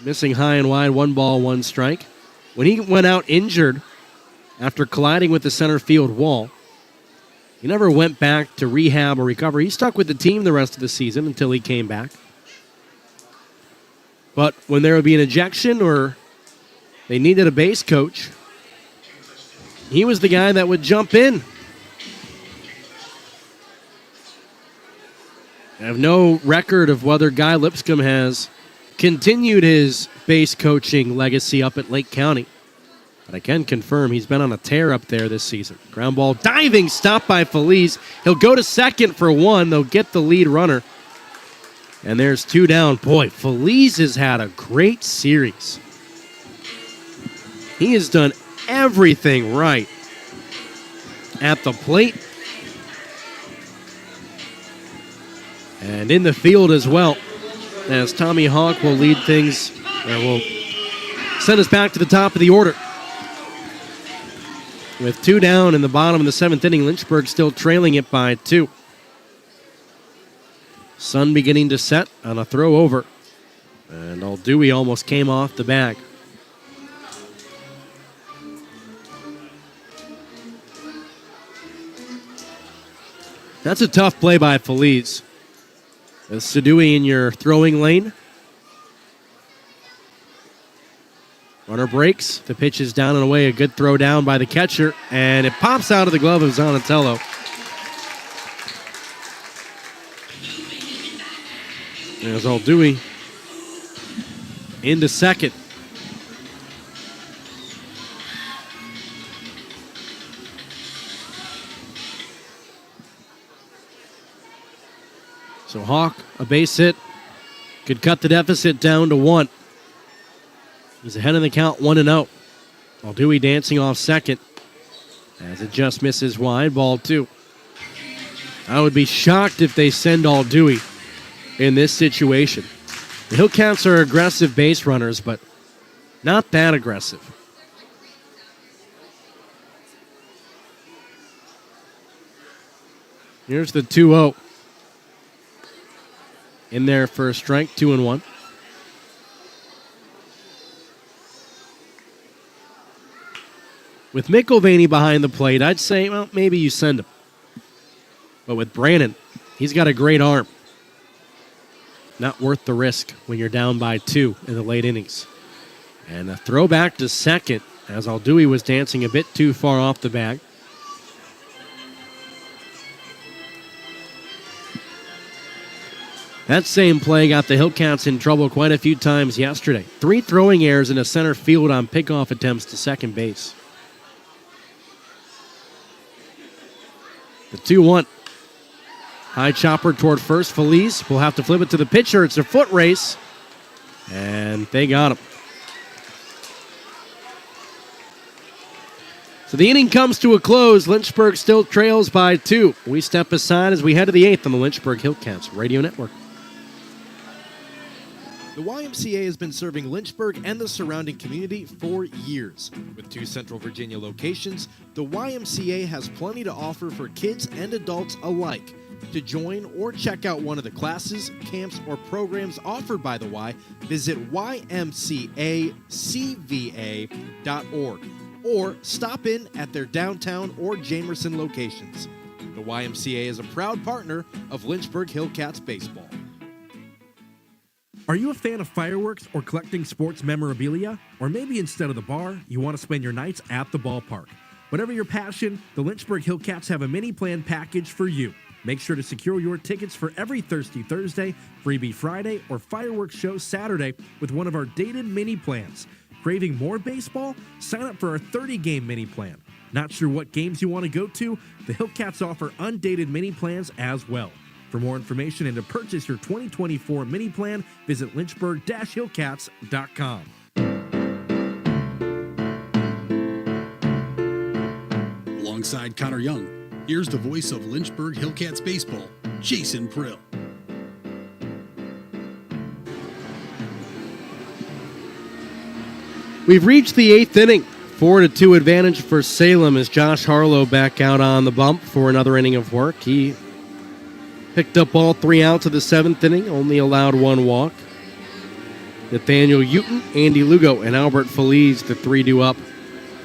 missing high and wide, 1 ball, 1 strike. When he went out injured after colliding with the center field wall, he never went back to rehab or recover. He stuck with the team the rest of the season until he came back. But when there would be an ejection or they needed a base coach, he was the guy that would jump in. I have no record of whether Guy Lipscomb has continued his base coaching legacy up at Lake County, but I can confirm he's been on a tear up there this season. Ground ball diving stop by Feliz. He'll go to second for 1. They'll get the lead runner. And there's 2 down. Boy, Feliz has had a great series. He has done everything right at the plate and in the field as well, as Tommy Hawk will lead things, or will send us back to the top of the order. With 2 down in the bottom of the 7th inning, Lynchburg still trailing it by 2. Sun beginning to set on a throw over, and Aldui almost came off the bag. That's a tough play by Feliz. Sadui in your throwing lane. Runner breaks. The pitch is down and away. A good throw down by the catcher. And it pops out of the glove of Zonatello. There's Aldui into second. So Hawk, a base hit, could cut the deficit down to 1. He's ahead in the count, 1-0. Aldui dancing off second as it just misses wide, ball 2. I would be shocked if they send Aldui in this situation. The Hillcats are aggressive base runners, but not that aggressive. Here's the 2-0. In there for a strike, 2-1. With McIlvaney behind the plate, I'd say, well, maybe you send him. But with Brannon, he's got a great arm. Not worth the risk when you're down by 2 in the late innings. And a throwback to second as Aldui was dancing a bit too far off the bag. That same play got the Hillcats in trouble quite a few times yesterday. 3 throwing errors in a center field on pickoff attempts to second base. The 2-1. High chopper toward first. Feliz will have to flip it to the pitcher. It's a foot race. And they got him. So the inning comes to a close. Lynchburg still trails by 2. We step aside as we head to the 8th on the Lynchburg Hillcats Radio Network. The YMCA has been serving Lynchburg and the surrounding community for years. With 2 Central Virginia locations, the YMCA has plenty to offer for kids and adults alike. To join or check out one of the classes, camps, or programs offered by the Y, visit ymcacva.org or stop in at their downtown or Jamerson locations. The YMCA is a proud partner of Lynchburg Hillcats baseball. Are you a fan of fireworks or collecting sports memorabilia? Or maybe instead of the bar, you want to spend your nights at the ballpark? Whatever your passion, the Lynchburg Hillcats have a mini plan package for you. Make sure to secure your tickets for every Thirsty Thursday, Freebie Friday, or fireworks show Saturday with one of our dated mini plans. Craving more baseball? Sign up for our 30-game mini plan. Not sure what games you want to go to? The Hillcats offer undated mini plans as well. For more information and to purchase your 2024 mini plan, visit lynchburg-hillcats.com. Alongside Connor Young, here's the voice of Lynchburg Hillcats baseball, Jason Prill. We've reached the 8th inning. 4-2 advantage for Salem as Josh Harlow back out on the bump for another inning of work. He picked up all 3 outs of the 7th inning, only allowed 1 walk. Nathaniel Uten, Andy Lugo, and Albert Feliz, the 3 up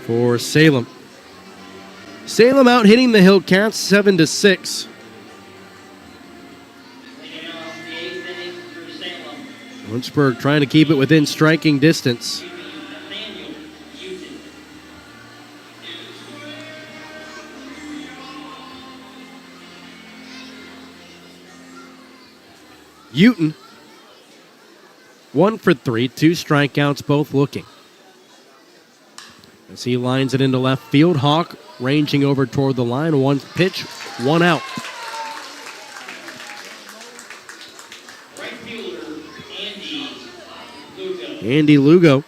for Salem. Salem out hitting the Hillcats 7-6. Lynchburg trying to keep it within striking distance. Uten, 1 for 3, 2 strikeouts, both looking. As he lines it into left field, Hawk ranging over toward the line, 1 pitch, 1 out. Right fielder, Andy Lugo. Andy Lugo,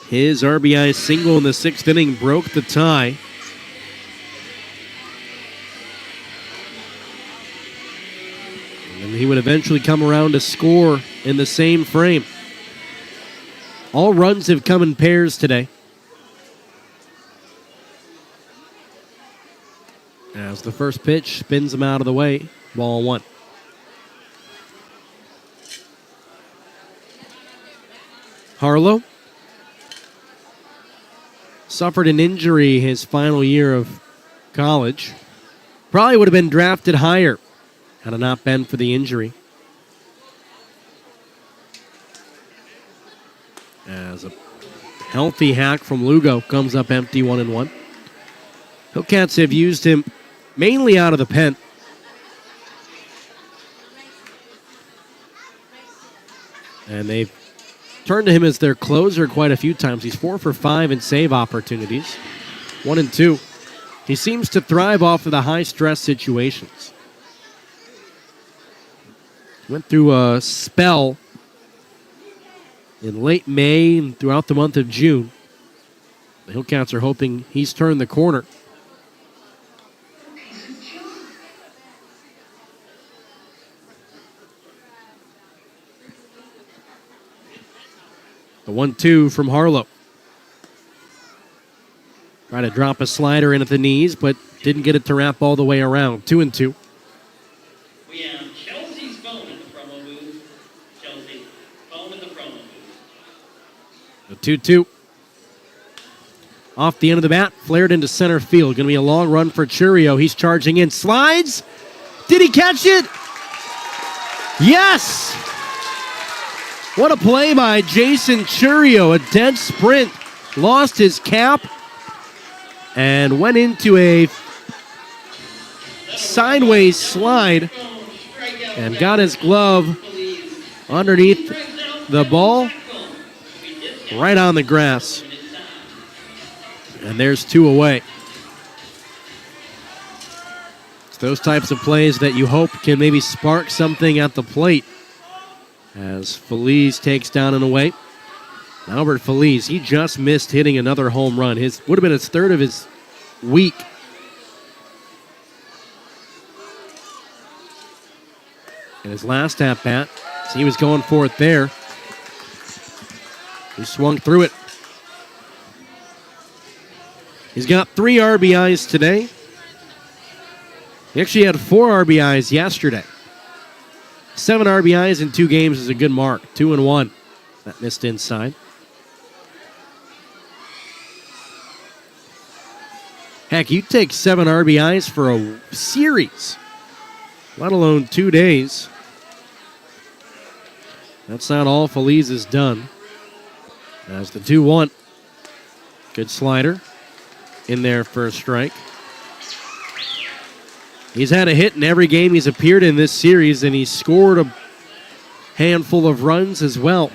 his RBI single in the 6th inning broke the tie. And he would eventually come around to score in the same frame. All runs have come in pairs today. As the first pitch spins him out of the way, ball 1. Harlow suffered an injury his final year of college. Probably would have been drafted higher had it not been for the injury. As a healthy hack from Lugo comes up empty, 1-1. Hillcats have used him mainly out of the pen. And they've turned to him as their closer quite a few times. He's 4 for 5 in save opportunities. 1-2. He seems to thrive off of the high-stress situations. Went through a spell in late May and throughout the month of June. The Hillcats are hoping he's turned the corner. The 1-2 from Harlow. Tried to drop a slider in at the knees, but didn't get it to wrap all the way around. 2-2. We have Chelsea's phone in the promo booth. Chelsea, phone in the promo booth. The 2-2. Off the end of the bat, flared into center field. Going to be a long run for Churio. He's charging in. Slides. Did he catch it? Yes! What a play by Jason Churio. A dead sprint. Lost his cap and went into a sideways slide and got his glove underneath the ball right on the grass. And there's 2 away. It's those types of plays that you hope can maybe spark something at the plate. As Feliz takes down and away. Albert Feliz, he just missed hitting another home run. His would have been his third of his week. And his last at-bat, so he was going for it there. He swung through it. He's got 3 RBIs today. He actually had 4 RBIs yesterday. 7 RBIs in 2 games is a good mark. 2-1. That missed inside. Heck, you take 7 RBIs for a series, let alone 2 days. That's not all Feliz has done. As the 2-1. Good slider in there for a strike. He's had a hit in every game he's appeared in this series, and he's scored a handful of runs as well,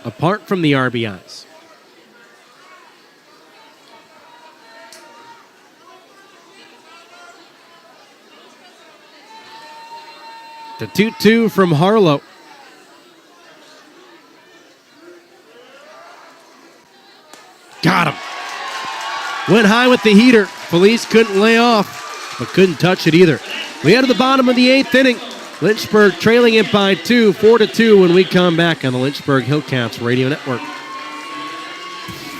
apart from the RBIs. The 2-2 from Harlow. Got him. Went high with the heater. Feliz couldn't lay off, but couldn't touch it either. We head to the bottom of the 8th inning. Lynchburg trailing it by 2, 4-2 when we come back on the Lynchburg Hillcats Radio Network.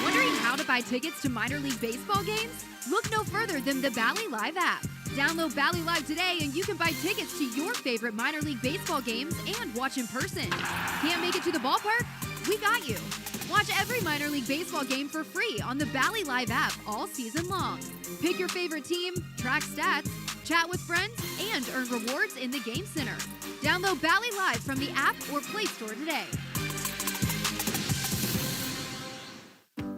Wondering how to buy tickets to minor league baseball games? Look no further than the Bally Live app. Download Bally Live today and you can buy tickets to your favorite minor league baseball games and watch in person. Can't make it to the ballpark? We got you. Watch every minor league baseball game for free on the Bally Live app all season long. Pick your favorite team, track stats, chat with friends, and earn rewards in the Game Center. Download Bally Live from the app or Play Store today.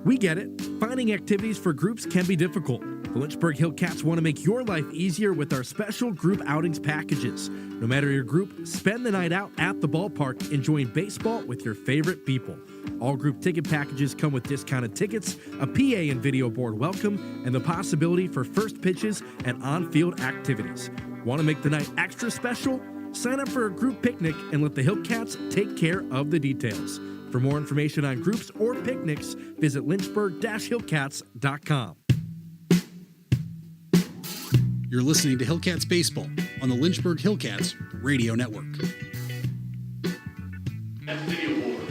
We get it. Finding activities for groups can be difficult. The Lynchburg Hillcats want to make your life easier with our special group outings packages. No matter your group, spend the night out at the ballpark enjoying baseball with your favorite people. All group ticket packages come with discounted tickets, a PA and video board welcome, and the possibility for first pitches and on-field activities. Want to make the night extra special? Sign up for a group picnic and let the Hillcats take care of the details. For more information on groups or picnics, visit lynchburg-hillcats.com. You're listening to Hillcats Baseball on the Lynchburg Hillcats Radio Network. That's video board.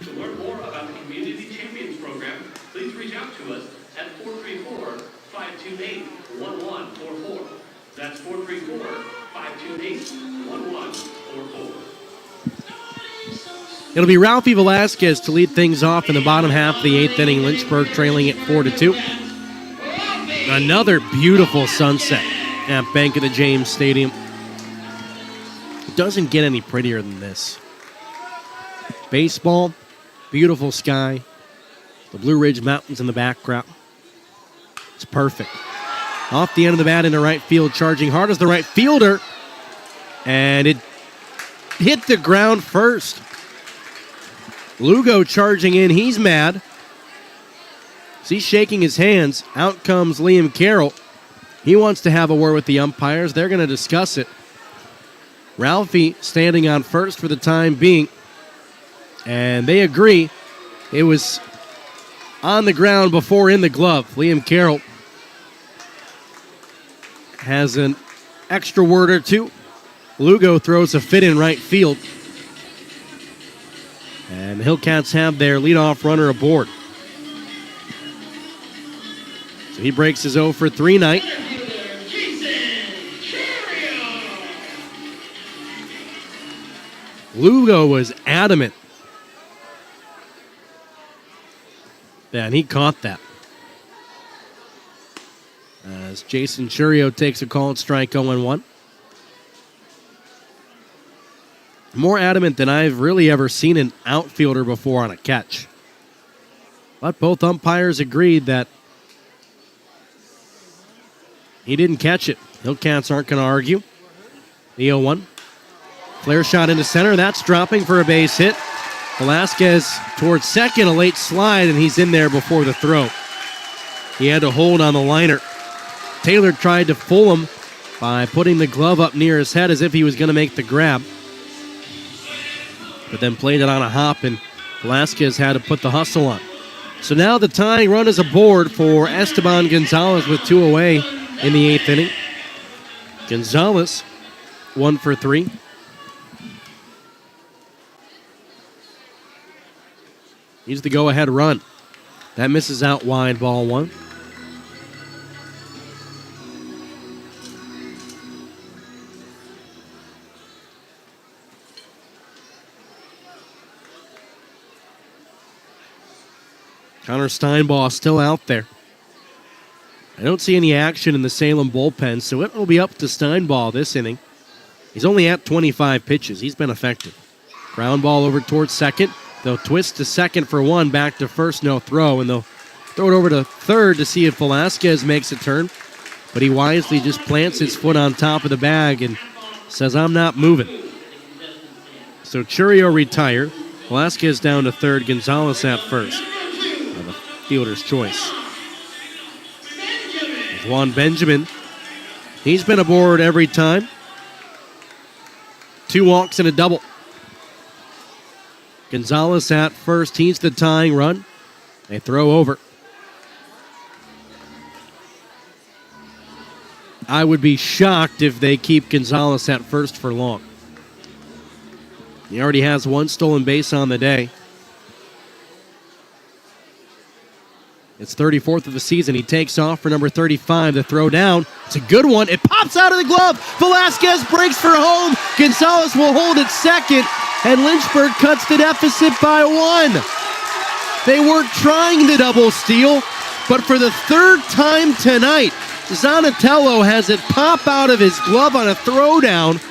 To learn more about the Community Champions Program, please reach out to us at 434-528-1144. That's 434-528-1144. It'll be Ralphie Velasquez to lead things off in the bottom half of the 8th inning. Lynchburg trailing it 4-2. Another beautiful sunset. at Bank of the James Stadium. It doesn't get any prettier than this. Baseball, beautiful sky, the Blue Ridge Mountains in the background. It's perfect. Off the end of the bat into right field, charging hard as the right fielder. And it hit the ground first. Lugo charging in. He's mad. He's shaking his hands. Out comes Liam Carroll. He wants to have a word with the umpires. They're going to discuss it. Ralphie standing on first for the time being. And they agree. It was on the ground before in the glove. Liam Carroll has an extra word or two. Lugo throws a fit in right field. And the Hillcats have their leadoff runner aboard. So he breaks his 0 for 3 night. Lugo was adamant. Yeah, and he caught that. As Jason Churio takes a called strike 0-1. More adamant than I've really ever seen an outfielder before on a catch. But both umpires agreed that he didn't catch it. Hillcats aren't going to argue. The 0-1. Flare shot into center. That's dropping for a base hit. Velasquez towards second, a late slide, and he's in there before the throw. He had to hold on the liner. Taylor tried to fool him by putting the glove up near his head as if he was going to make the grab. But then played it on a hop, and Velasquez had to put the hustle on. So now the tying run is aboard for Esteban Gonzalez with 2 away in the 8th inning. Gonzalez, 1 for 3. He's the go-ahead run. That misses out wide, ball 1. Connor Steinball still out there. I don't see any action in the Salem bullpen, so it will be up to Steinball this inning. He's only at 25 pitches. He's been effective. Ground ball over towards second. They'll twist to second for 1, back to first, no throw, and they'll throw it over to third to see if Velasquez makes a turn. But he wisely just plants his foot on top of the bag and says, I'm not moving. So Churio retired. Velasquez down to third, Gonzalez at first. The fielder's choice. Juan Benjamin. He's been aboard every time. 2 walks and a double. Gonzalez at first. He's the tying run. They throw over. I would be shocked if they keep Gonzalez at first for long. He already has 1 stolen base on the day. It's 34th of the season. He takes off for number 35. The throw down. It's a good one. It pops out of the glove. Velasquez breaks for home. Gonzalez will hold at second. And Lynchburg cuts the deficit by 1. They weren't trying the double steal. But for the 3rd time tonight, Zanatello has it pop out of his glove on a throwdown.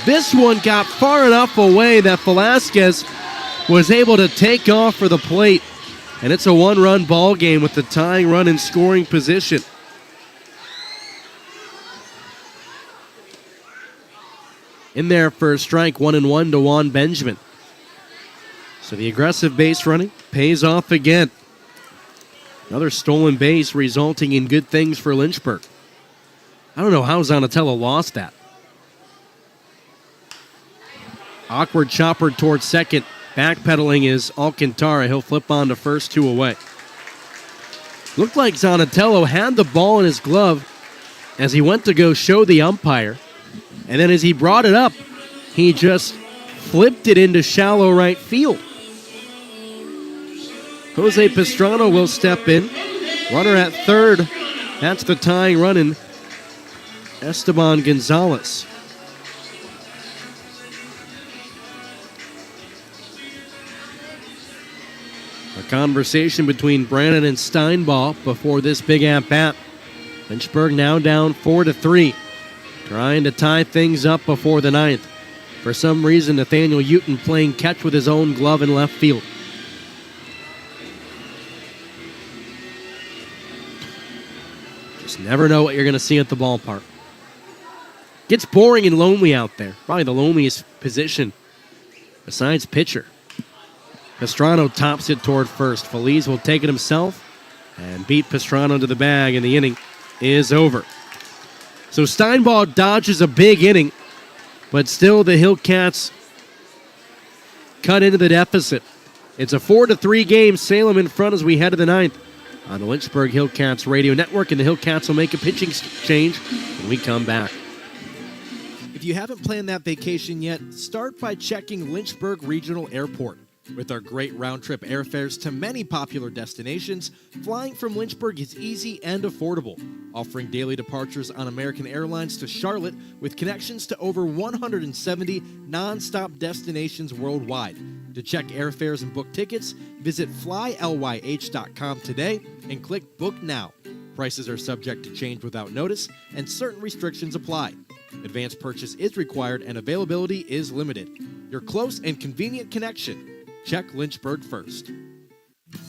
This one got far enough away that Velasquez was able to take off for the plate. And it's a 1-run ball game with the tying run in scoring position. In there for a strike, 1-1 to Juan Benjamin. So the aggressive base running pays off again. Another stolen base resulting in good things for Lynchburg. I don't know how Zanatello lost that. Awkward chopper towards second. Backpedaling is Alcantara. He'll flip on to first, 2 away. Looked like Zanatello had the ball in his glove as he went to go show the umpire. And then as he brought it up, he just flipped it into shallow right field. Jose Pastrana will step in. Runner at third. That's the tying run in Esteban Gonzalez. A conversation between Brannon and Steinball before this big at-bat Lynchburg now down 4-3, trying to tie things up before the ninth. For some reason, Nathaniel Houghton playing catch with his own glove in left field. Just never know what you're going to see at the ballpark. Gets boring and lonely out there. Probably the loneliest position besides pitcher. Pastrano tops it toward first. Feliz will take it himself and beat Pastrano to the bag, and the inning is over. So Steinball dodges a big inning, but still the Hillcats cut into the deficit. It's a 4-3 game. Salem in front as we head to the ninth on the Lynchburg Hillcats radio network, and the Hillcats will make a pitching change when we come back. If you haven't planned that vacation yet, start by checking Lynchburg Regional Airport. With our great round-trip airfares to many popular destinations, flying from Lynchburg is easy and affordable, offering daily departures on American Airlines to Charlotte with connections to over 170 non-stop destinations worldwide. To check airfares and book tickets, visit flylyh.com today and click Book Now. Prices are subject to change without notice, and certain restrictions apply. Advance purchase is required and availability is limited. Your close and convenient connection. Check Lynchburg first.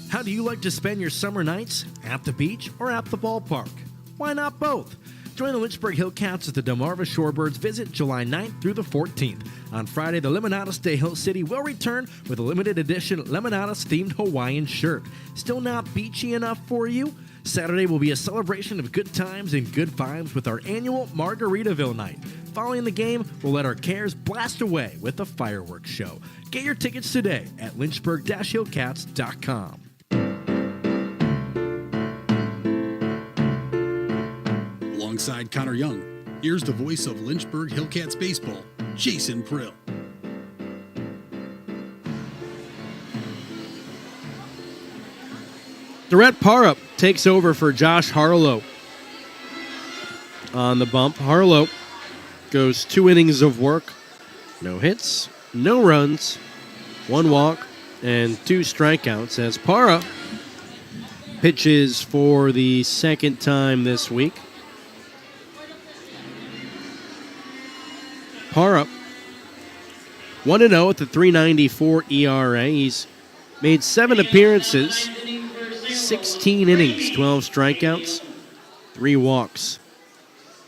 How do you like to spend your summer nights? At the beach or at the ballpark? Why not both? Join the Lynchburg Hillcats as the Delmarva Shorebirds visit July 9th through the 14th. On Friday, the Lemonadas de Hill City will return with a limited edition Lemonadas-themed Hawaiian shirt. Still not beachy enough for you? Saturday will be a celebration of good times and good vibes with our annual Margaritaville night. Following the game, we'll let our cares blast away with a fireworks show. Get your tickets today at lynchburg-hillcats.com. Alongside Connor Young, here's the voice of Lynchburg Hillcats baseball, Jason Prill. Durrett Parup takes over for Josh Harlow on the bump. Harlow goes 2 innings of work, no hits, no runs, 1 walk, and 2 strikeouts as Parup pitches for the second time this week. Parup 1-0 at the 3.94 ERA. He's made 7 appearances, 16 innings, 12 strikeouts, 3 walks.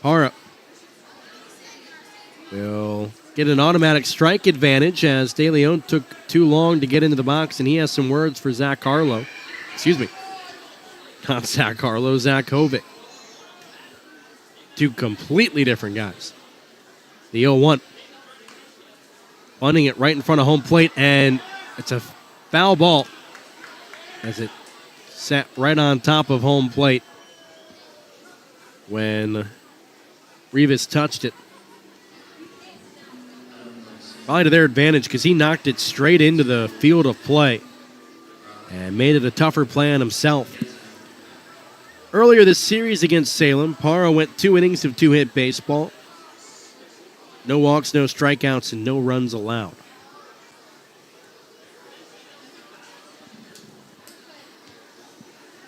Parup will get an automatic strike advantage as De Leon took too long to get into the box, and he has some words for Zach Harlow. Excuse me. Not Zach Harlow, Zach Hovick. 2 completely different guys. The 0-1. Bunting it right in front of home plate, and it's a foul ball as it sat right on top of home plate when Rivas touched it. Probably to their advantage because he knocked it straight into the field of play and made it a tougher play on himself. Earlier this series against Salem, Parra went 2 innings of 2-hit baseball. No walks, no strikeouts, and no runs allowed.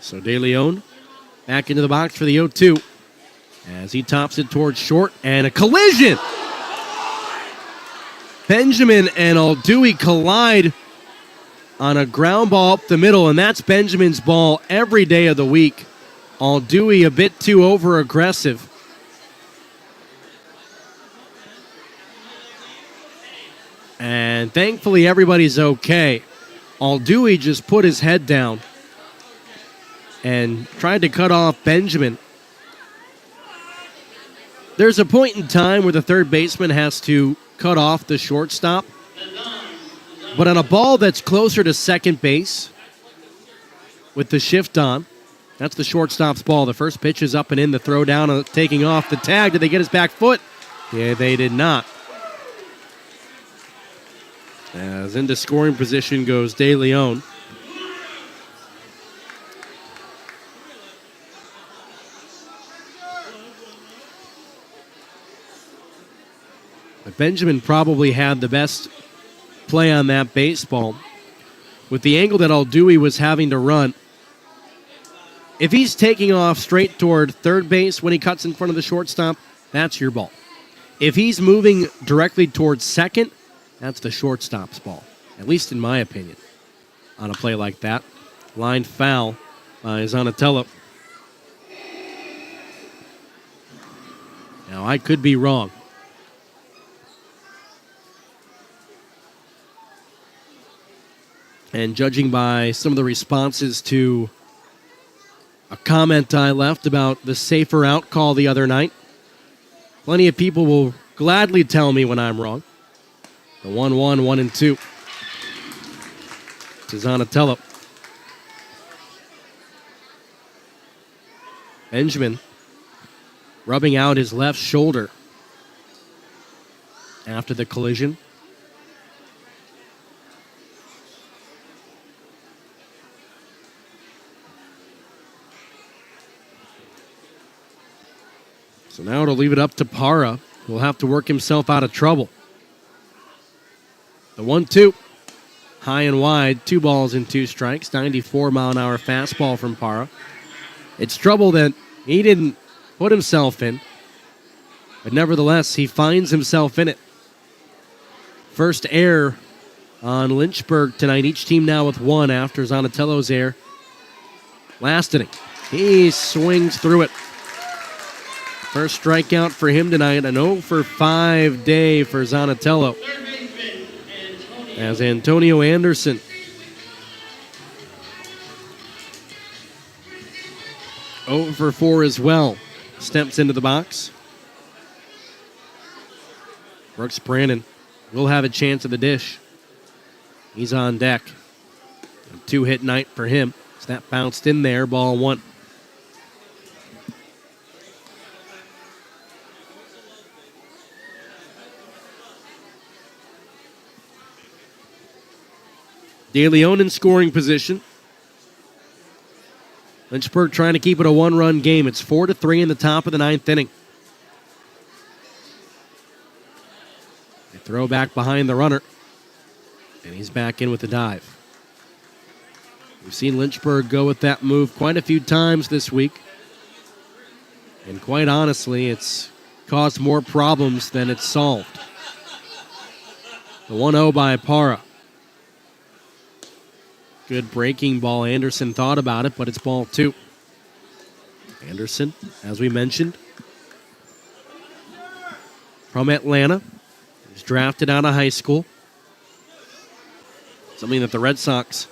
So De Leon back into the box for the 0-2 as he tops it towards short, and a collision! Benjamin and Aldui collide on a ground ball up the middle, and that's Benjamin's ball every day of the week. Aldui a bit too over-aggressive. And thankfully everybody's okay. Aldui just put his head down and tried to cut off Benjamin. There's a point in time where the third baseman has to cut off the shortstop. But on a ball that's closer to second base with the shift on, that's the shortstop's ball. The first pitch is up and in, the throw down, taking off the tag. Did they get his back foot? Yeah, they did not. As into scoring position goes De Leon. But Benjamin probably had the best play on that baseball. With the angle that Aldui was having to run, If he's taking off straight toward third base when he cuts in front of the shortstop, that's your ball. If he's moving directly towards second, that's the shortstop's ball, at least in my opinion, on a play like that. Line foul by Zanatello. Now, I could be wrong. And judging by some of the responses to a comment I left about the safer out call the other night, plenty of people will gladly tell me when I'm wrong. The 1-1, 1-2 to Zanatello. Benjamin rubbing out his left shoulder after the collision. So now it'll leave it up to Parra, who will have to work himself out of trouble. The 1-2, high and wide, 2 balls and 2 strikes, 94-mile-an-hour fastball from Parra. It's trouble that he didn't put himself in, but nevertheless, he finds himself in it. First error on Lynchburg tonight, each team now with 1 after Zanatello's error last inning. He swings through it. First strikeout for him tonight, an 0-for-5 day for Zanatello. As Antonio Anderson for 4 as well. Steps into the box. Brooks Brandon will have a chance at the dish. He's on deck. A 2-hit night for him. So that bounced in there, ball 1. De Leon in scoring position. Lynchburg trying to keep it a 1-run game. It's 4-3 in the top of the 9th inning. They throw back behind the runner. And he's back in with the dive. We've seen Lynchburg go with that move quite a few times this week. And quite honestly, it's caused more problems than it's solved. The 1-0 by Parra. Good breaking ball. Anderson thought about it, but it's ball 2. Anderson, as we mentioned, from Atlanta. He was drafted out of high school. Something that the Red Sox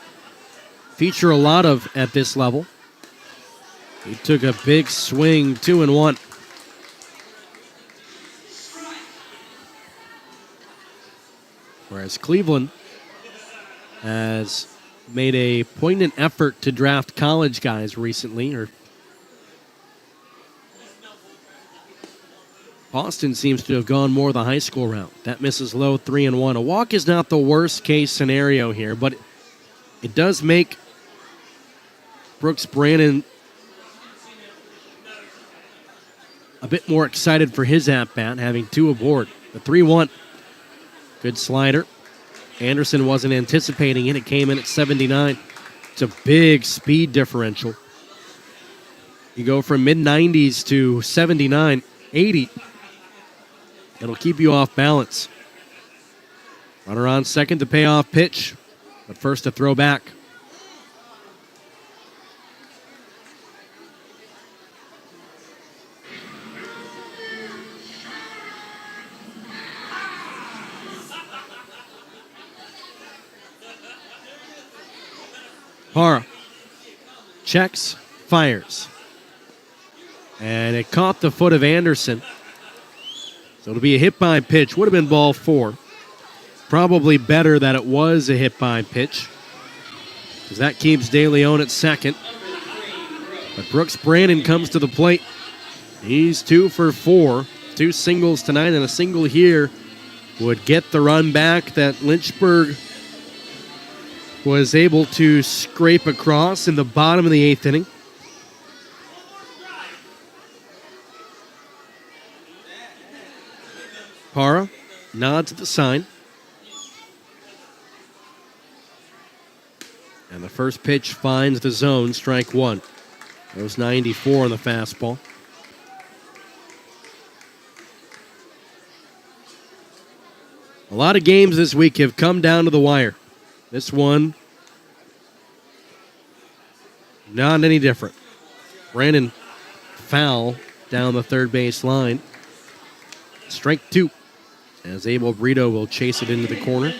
feature a lot of at this level. He took a big swing, 2-1. Whereas Cleveland has made a poignant effort to draft college guys recently. Or Boston seems to have gone more the high school route. That misses low, 3-1. A walk is not the worst case scenario here, but it does make Brooks Brandon a bit more excited for his at-bat, having 2 aboard. The 3-1. Good slider. Anderson wasn't anticipating it. It came in at 79. It's a big speed differential. You go from mid-90s to 79, 80. It'll keep you off balance. Runner on second, the payoff pitch. But first, a throw back. Parra checks, fires. And it caught the foot of Anderson. So it'll be a hit-by pitch. Would have been ball 4. Probably better that it was a hit-by pitch, because that keeps De Leon at second. But Brooks Brandon comes to the plate. He's 2 for 4. 2 singles tonight, and a single here would get the run back that Lynchburg was able to scrape across in the bottom of the 8th inning. Parra nods at the sign. And the first pitch finds the zone, strike 1. Those 94 on the fastball. A lot of games this week have come down to the wire. This one, not any different. Brandon foul down the third base line. Strike 2. As Abel Brito will chase it into the corner.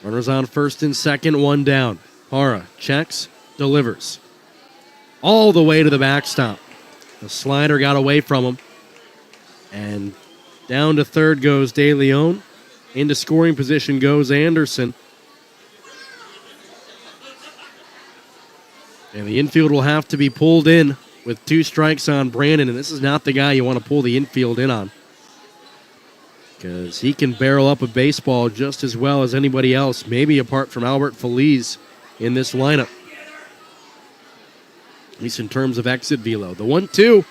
Runners on first and second, one down. Parra checks, delivers. All the way to the backstop. The slider got away from him. And down to third goes De Leon. Into scoring position goes Anderson. And the infield will have to be pulled in with 2 strikes on Brandon. And this is not the guy you want to pull the infield in on, because he can barrel up a baseball just as well as anybody else, maybe apart from Albert Feliz in this lineup, at least in terms of exit velo. The 1-2.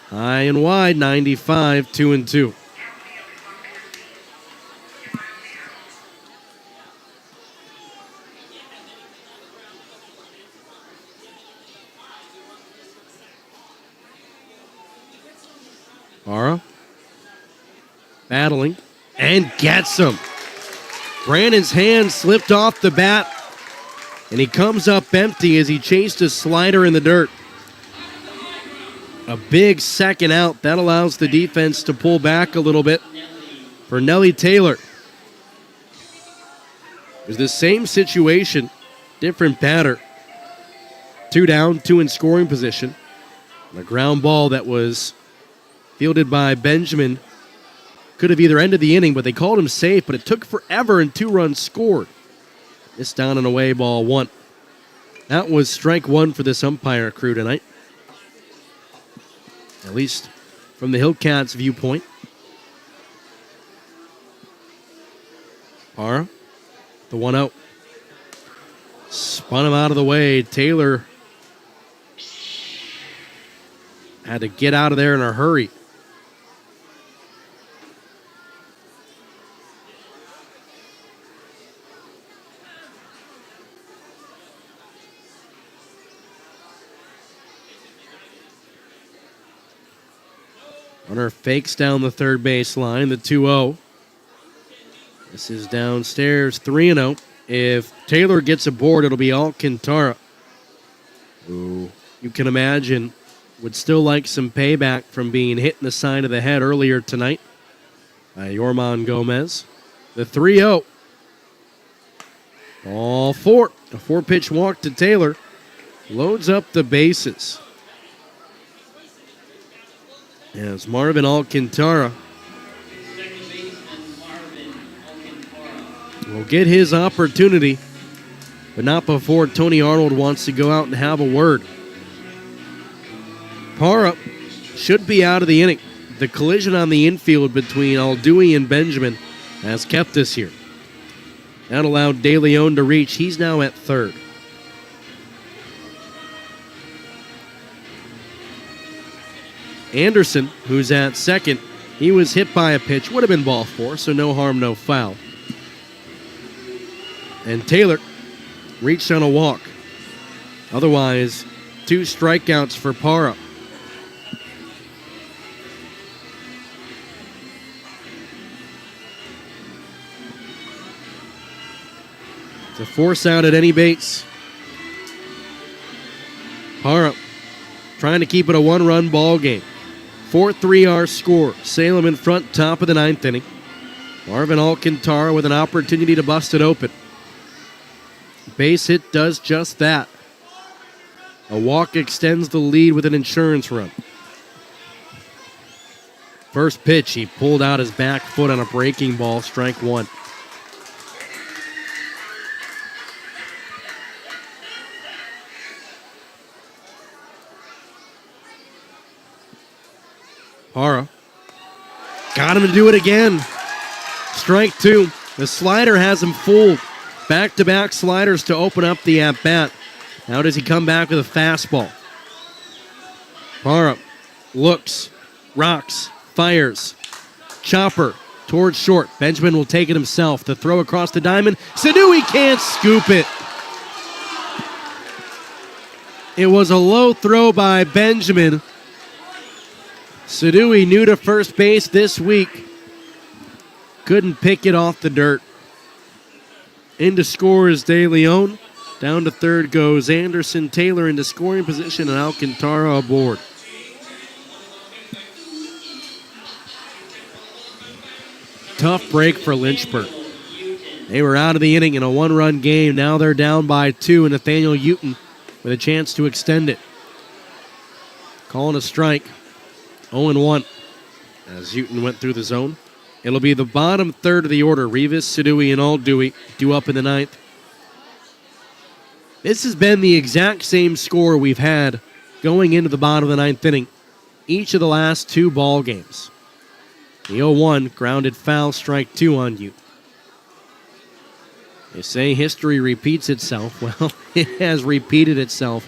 High and wide, 95, 2-2. Parra battling and gets him. Brandon's hand slipped off the bat, and he comes up empty as he chased a slider in the dirt. A big second out. That allows the defense to pull back a little bit for Nelly Taylor. It was the same situation, different batter. 2 down, 2 in scoring position. A ground ball that was fielded by Benjamin. Could have either ended the inning, but they called him safe, but it took forever and 2 runs scored. This down and away, ball 1. That was strike 1 for this umpire crew tonight, at least from the Hillcats' viewpoint. Parra, the 1-0. Spun him out of the way. Taylor had to get out of there in a hurry. Runner fakes down the third base line, the 2-0. This is downstairs, 3-0. If Taylor gets aboard, it'll be Alcantara, who you can imagine would still like some payback from being hit in the side of the head earlier tonight by Yorman Gomez. The 3-0. Ball 4. A 4-pitch walk to Taylor. Loads up the bases. As Marvin Alcantara will get his opportunity, but not before Tony Arnold wants to go out and have a word. Parra should be out of the inning. The collision on the infield between Aldui and Benjamin has kept us here. That allowed De Leon to reach. He's now at third. Anderson, who's at second, he was hit by a pitch. Would have been ball 4, so no harm, no foul. And Taylor reached on a walk. Otherwise, 2 strikeouts for Parra. To force out at any base. Parra trying to keep it a 1-run ball game. 4-3 our score. Salem in front, top of the 9th inning. Marvin Alcantara with an opportunity to bust it open. Base hit does just that. A walk extends the lead with an insurance run. First pitch, he pulled out his back foot on a breaking ball, strike 1. Parra got him to do it again. Strike 2. The slider has him fooled. Back-to-back sliders to open up the at-bat. Now does he come back with a fastball? Parra looks, rocks, fires. Chopper towards short. Benjamin will take it himself. The throw across the diamond. Sadui can't scoop it. It was a low throw by Benjamin. Sadui, new to first base this week, couldn't pick it off the dirt. In to score is De Leon. Down to third goes Anderson. Taylor into scoring position and Alcantara aboard. Tough break for Lynchburg. They were out of the inning in a one-run game. Now they're down by 2, and Nathaniel Uton with a chance to extend it. Calling a strike. 0-1 as Uton went through the zone. It'll be the bottom third of the order. Rivas, Sadui, and Aldui due up in the ninth. This has been the exact same score we've had going into the bottom of the ninth inning each of the last 2 ball games. The 0-1 grounded foul, strike 2 on Uton. They say history repeats itself. Well, it has repeated itself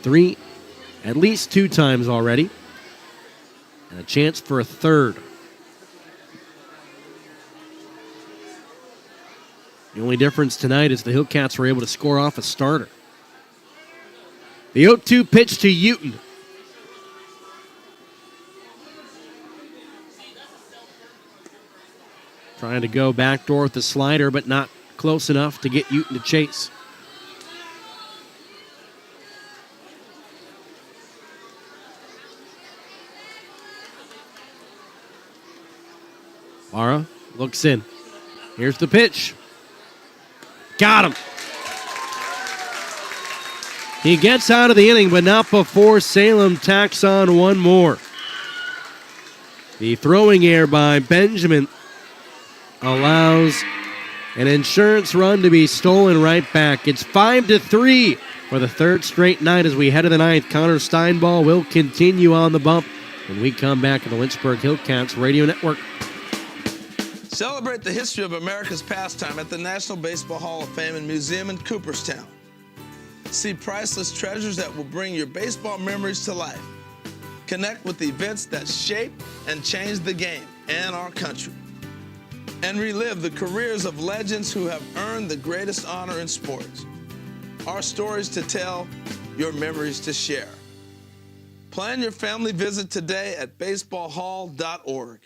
at least 2 times already. And a chance for a third. The only difference tonight is the Hillcats were able to score off a starter. The 0-2 pitch to Uton. Trying to go backdoor with the slider, but not close enough to get Uton to chase. Parra looks in. Here's the pitch. Got him. He gets out of the inning, but not before Salem tacks on one more. The throwing error by Benjamin allows an insurance run to be stolen right back. It's 5-3 for the third straight night as we head to the ninth. Connor Steinball will continue on the bump when we come back to the Lynchburg Hillcats Radio Network. Celebrate the history of America's pastime at the National Baseball Hall of Fame and Museum in Cooperstown. See priceless treasures that will bring your baseball memories to life. Connect with the events that shaped and changed the game and our country. And relive the careers of legends who have earned the greatest honor in sports. Our stories to tell, your memories to share. Plan your family visit today at baseballhall.org.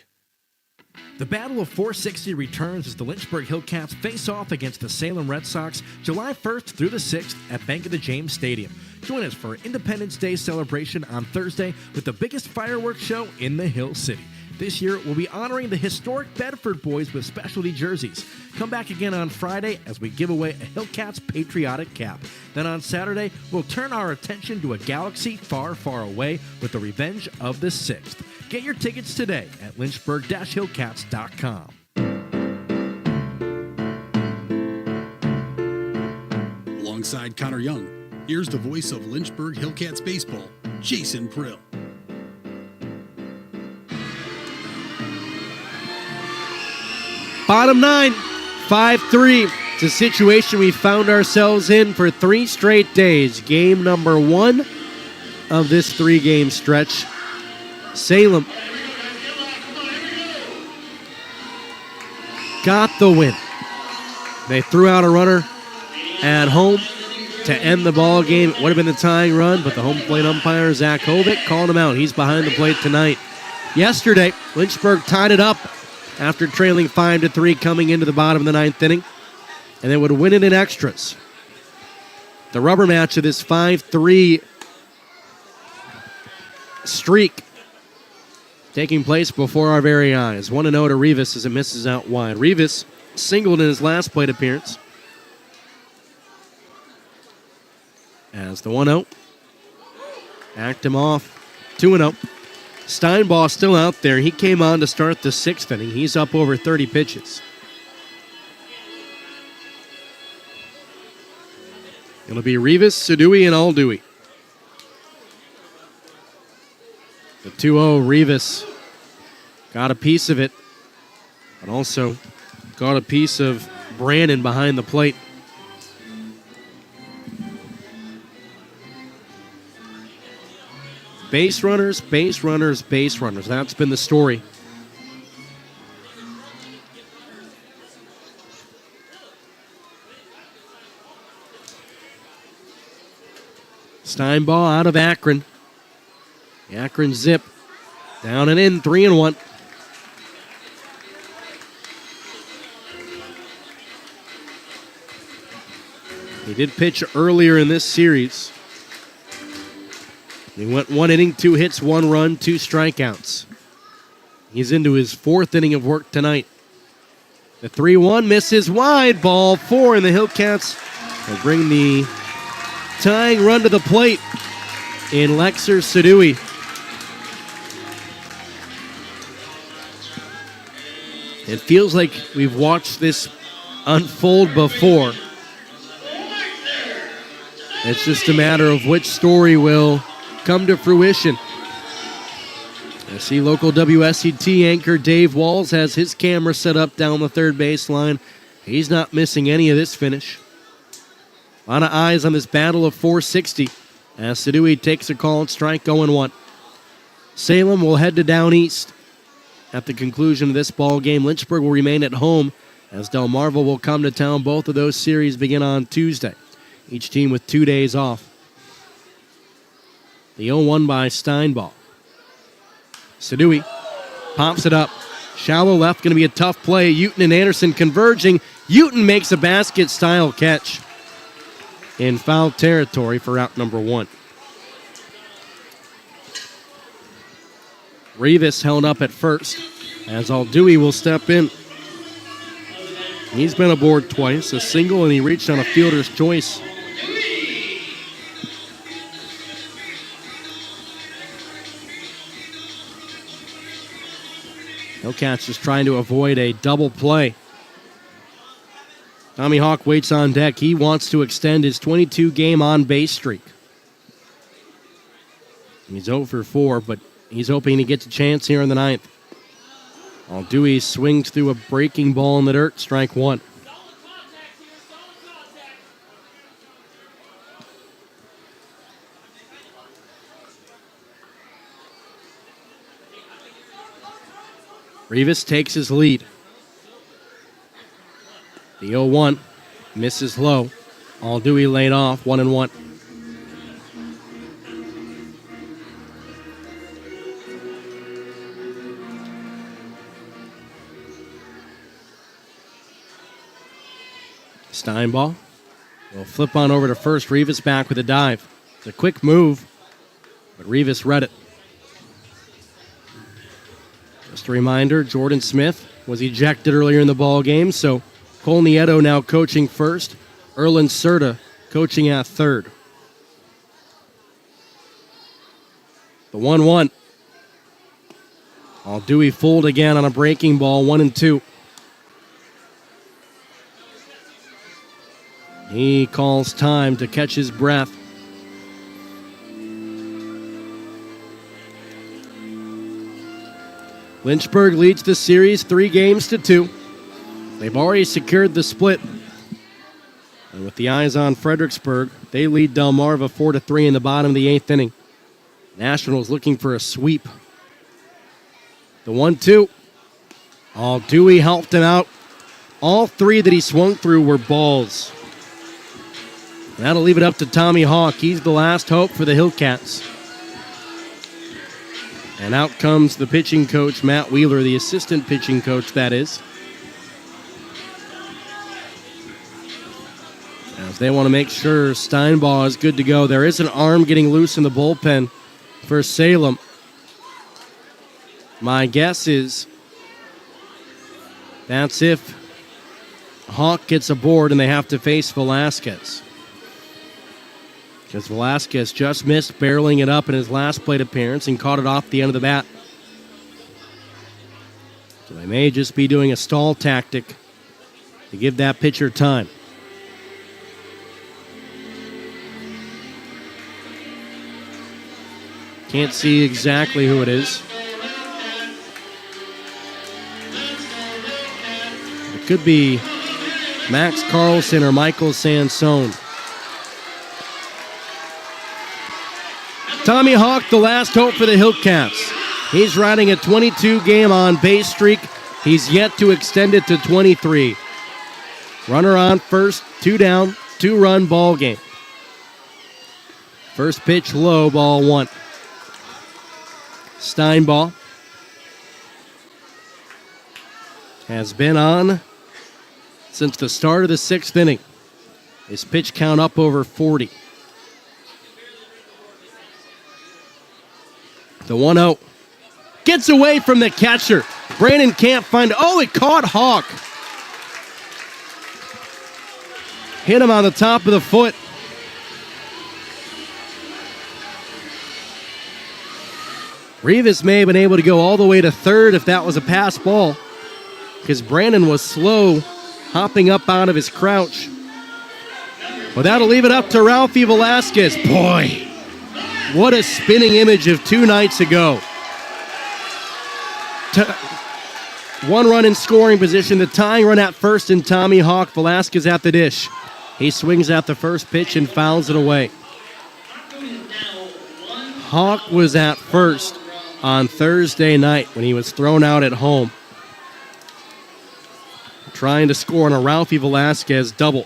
The Battle of 460 returns as the Lynchburg Hillcats face off against the Salem Red Sox July 1st through the 6th at Bank of the James Stadium. Join us for Independence Day celebration on Thursday with the biggest fireworks show in the Hill City. This year, we'll be honoring the historic Bedford boys with specialty jerseys. Come back again on Friday as we give away a Hillcats patriotic cap. Then on Saturday, we'll turn our attention to a galaxy far, far away with the Revenge of the Sixth. Get your tickets today at lynchburg-hillcats.com. Alongside Connor Young, here's the voice of Lynchburg Hillcats baseball, Jason Prill. Bottom 9, 5-3. It's a situation we found ourselves in for 3 straight days. Game number 1 of this 3-game stretch. Salem got the win. They threw out a runner at home to end the ball game. It would have been the tying run, but the home plate umpire, Zach Hovick, called him out. He's behind the plate tonight. Yesterday, Lynchburg tied it up after trailing 5-3 coming into the bottom of the 9th inning, and they would win it in extras. The rubber match of this 5-3 streak taking place before our very eyes. 1-0 to Rivas as it misses out wide. Rivas singled in his last plate appearance. As the 1-0 backed him off. 2-0. Steinball still out there. He came on to start the 6th inning. He's up over 30 pitches. It'll be Rivas, Sadui, and Aldui. The 2-0, Rivas got a piece of it, but also got a piece of Brandon behind the plate. Base runners, base runners, base runners. That's been the story. Steinball out of Akron. The Akron Zip down and in, 3-1. He did pitch earlier in this series. He went 1 inning, 2 hits, 1 run, 2 strikeouts. He's into his 4th inning of work tonight. The 3-1 misses wide, ball 4, and the Hillcats will bring the tying run to the plate in Lexer Sadui. It feels like we've watched this unfold before. It's just a matter of which story will come to fruition. I see local WSCT anchor Dave Walls has his camera set up down the third baseline. He's not missing any of this finish. A lot of eyes on this battle of 460 as Sadui takes a called strike, 0-1. Salem will head to down east. At the conclusion of this ball game, Lynchburg will remain at home as Delmarva will come to town. Both of those series begin on Tuesday, each team with 2 days off. The 0-1 by Steinball. Sadui pops it up. Shallow left, going to be a tough play. Uten and Anderson converging. Uten makes a basket-style catch in foul territory for out number 1. Rivas held up at first as Aldui will step in. He's been aboard twice, a single, and he reached on a fielder's choice. Hillcats just trying to avoid a double play. Tommy Hawk waits on deck. He wants to extend his 22-game on-base streak. He's 0 for 4, but he's hoping he gets a chance here in the 9th. Aldui swings through a breaking ball in the dirt, strike 1. Rivas takes his lead. The 0-1 misses low. Aldui laid off, 1-1. Steinball will flip on over to first. Rivas back with a dive. It's a quick move, but Rivas read it. Just a reminder, Jordan Smith was ejected earlier in the ball game, so Cole Nieto now coaching first. Erlen Serta coaching at third. The 1-1. Aldui fooled again on a breaking ball, 1-2. He calls time to catch his breath. Lynchburg leads the series 3-2. They've already secured the split. And with the eyes on Fredericksburg, they lead Delmarva 4-3 in the bottom of the 8th inning. Nationals looking for a sweep. The 1-2. Aldui helped him out. All 3 that he swung through were balls. That'll leave it up to Tommy Hawk. He's the last hope for the Hillcats. And out comes the pitching coach, Matt Wheeler, the assistant pitching coach, that is. As they want to make sure Steinball is good to go. There is an arm getting loose in the bullpen for Salem. My guess is that's if Hawk gets aboard and they have to face Velasquez. Because Velasquez just missed barreling it up in his last plate appearance and caught it off the end of the bat. So they may just be doing a stall tactic to give that pitcher time. Can't see exactly who it is. It could be Max Carlson or Michael Sansone. Tommy Hawk, the last hope for the Hillcats. He's riding a 22-game on-base streak. He's yet to extend it to 23. Runner on first, 2 down, 2-run ball game. First pitch low, ball 1. Steinball has been on since the start of the 6th inning. His pitch count up over 40. The 1-0. Gets away from the catcher. Brandon can't find it. Oh, it caught Hawk. Hit him on the top of the foot. Rivas may have been able to go all the way to third if that was a pass ball, because Brandon was slow, hopping up out of his crouch. Well, that'll leave it up to Ralphie Velasquez. Boy, what a spinning image of 2 nights ago. 1 run in scoring position, the tying run at first, and Tommy Hawk. Velasquez at the dish. He swings at the first pitch and fouls it away. Hawk was at first on Thursday night when he was thrown out at home, trying to score on a Ralphie Velasquez double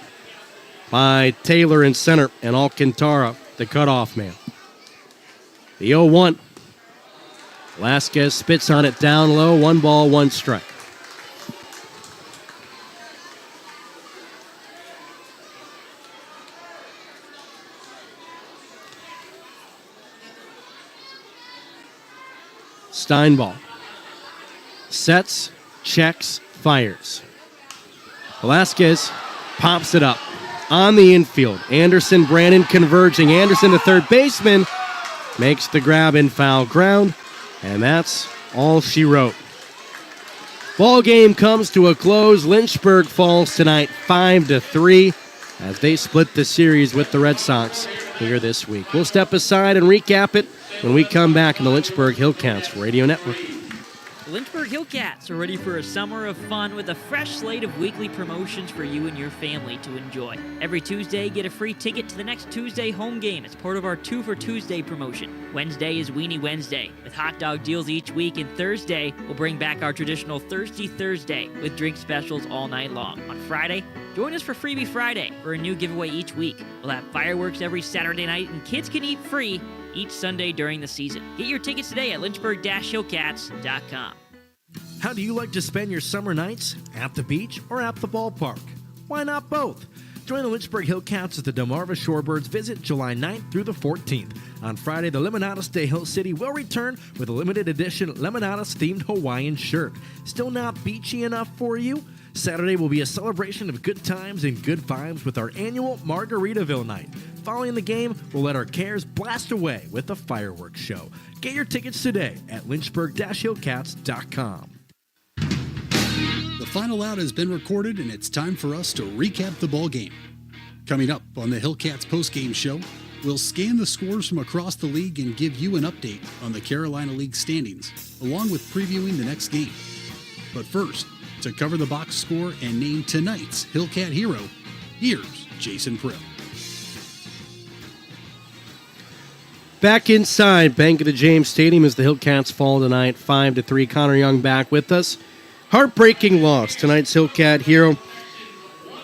by Taylor in center and Alcantara, the cutoff man. The 0-1. Velasquez spits on it down low. 1 ball, 1 strike. Steinball sets, checks, fires. Velasquez pops it up on the infield. Anderson, Brandon converging. Anderson, the third baseman, makes the grab in foul ground, and that's all she wrote. Ball game comes to a close. Lynchburg falls tonight 5-3 as they split the series with the Red Sox here this week. We'll step aside and recap it when we come back in the Lynchburg Hillcats Radio Network. Lynchburg Hillcats are ready for a summer of fun with a fresh slate of weekly promotions for you and your family to enjoy. Every Tuesday, get a free ticket to the next Tuesday home game as part of our 2 for Tuesday promotion. Wednesday is Weenie Wednesday with hot dog deals each week, and Thursday, we'll bring back our traditional Thirsty Thursday with drink specials all night long. On Friday, join us for Freebie Friday for a new giveaway each week. We'll have fireworks every Saturday night, and kids can eat free each Sunday during the season. Get your tickets today at lynchburg-hillcats.com. How do you like to spend your summer nights? At the beach or at the ballpark? Why not both? Join the Lynchburg Hillcats at the Delmarva Shorebirds visit July 9th through the 14th. On Friday, the Lemonadas de Hill City will return with a limited edition Lemonadas-themed Hawaiian shirt. Still not beachy enough for you? Saturday will be a celebration of good times and good vibes with our annual Margaritaville night. Following the game, we'll let our cares blast away with a fireworks show. Get your tickets today at lynchburg-hillcats.com. The final out has been recorded, and it's time for us to recap the ball game. Coming up on the Hillcats postgame show, we'll scan the scores from across the league and give you an update on the Carolina League standings, along with previewing the next game. But first, to cover the box score and name tonight's Hillcat hero, here's Jason Prill. Back inside Bank of the James Stadium as the Hillcats fall tonight 5-3. Connor Young back with us. Heartbreaking loss. Tonight's Hillcat hero.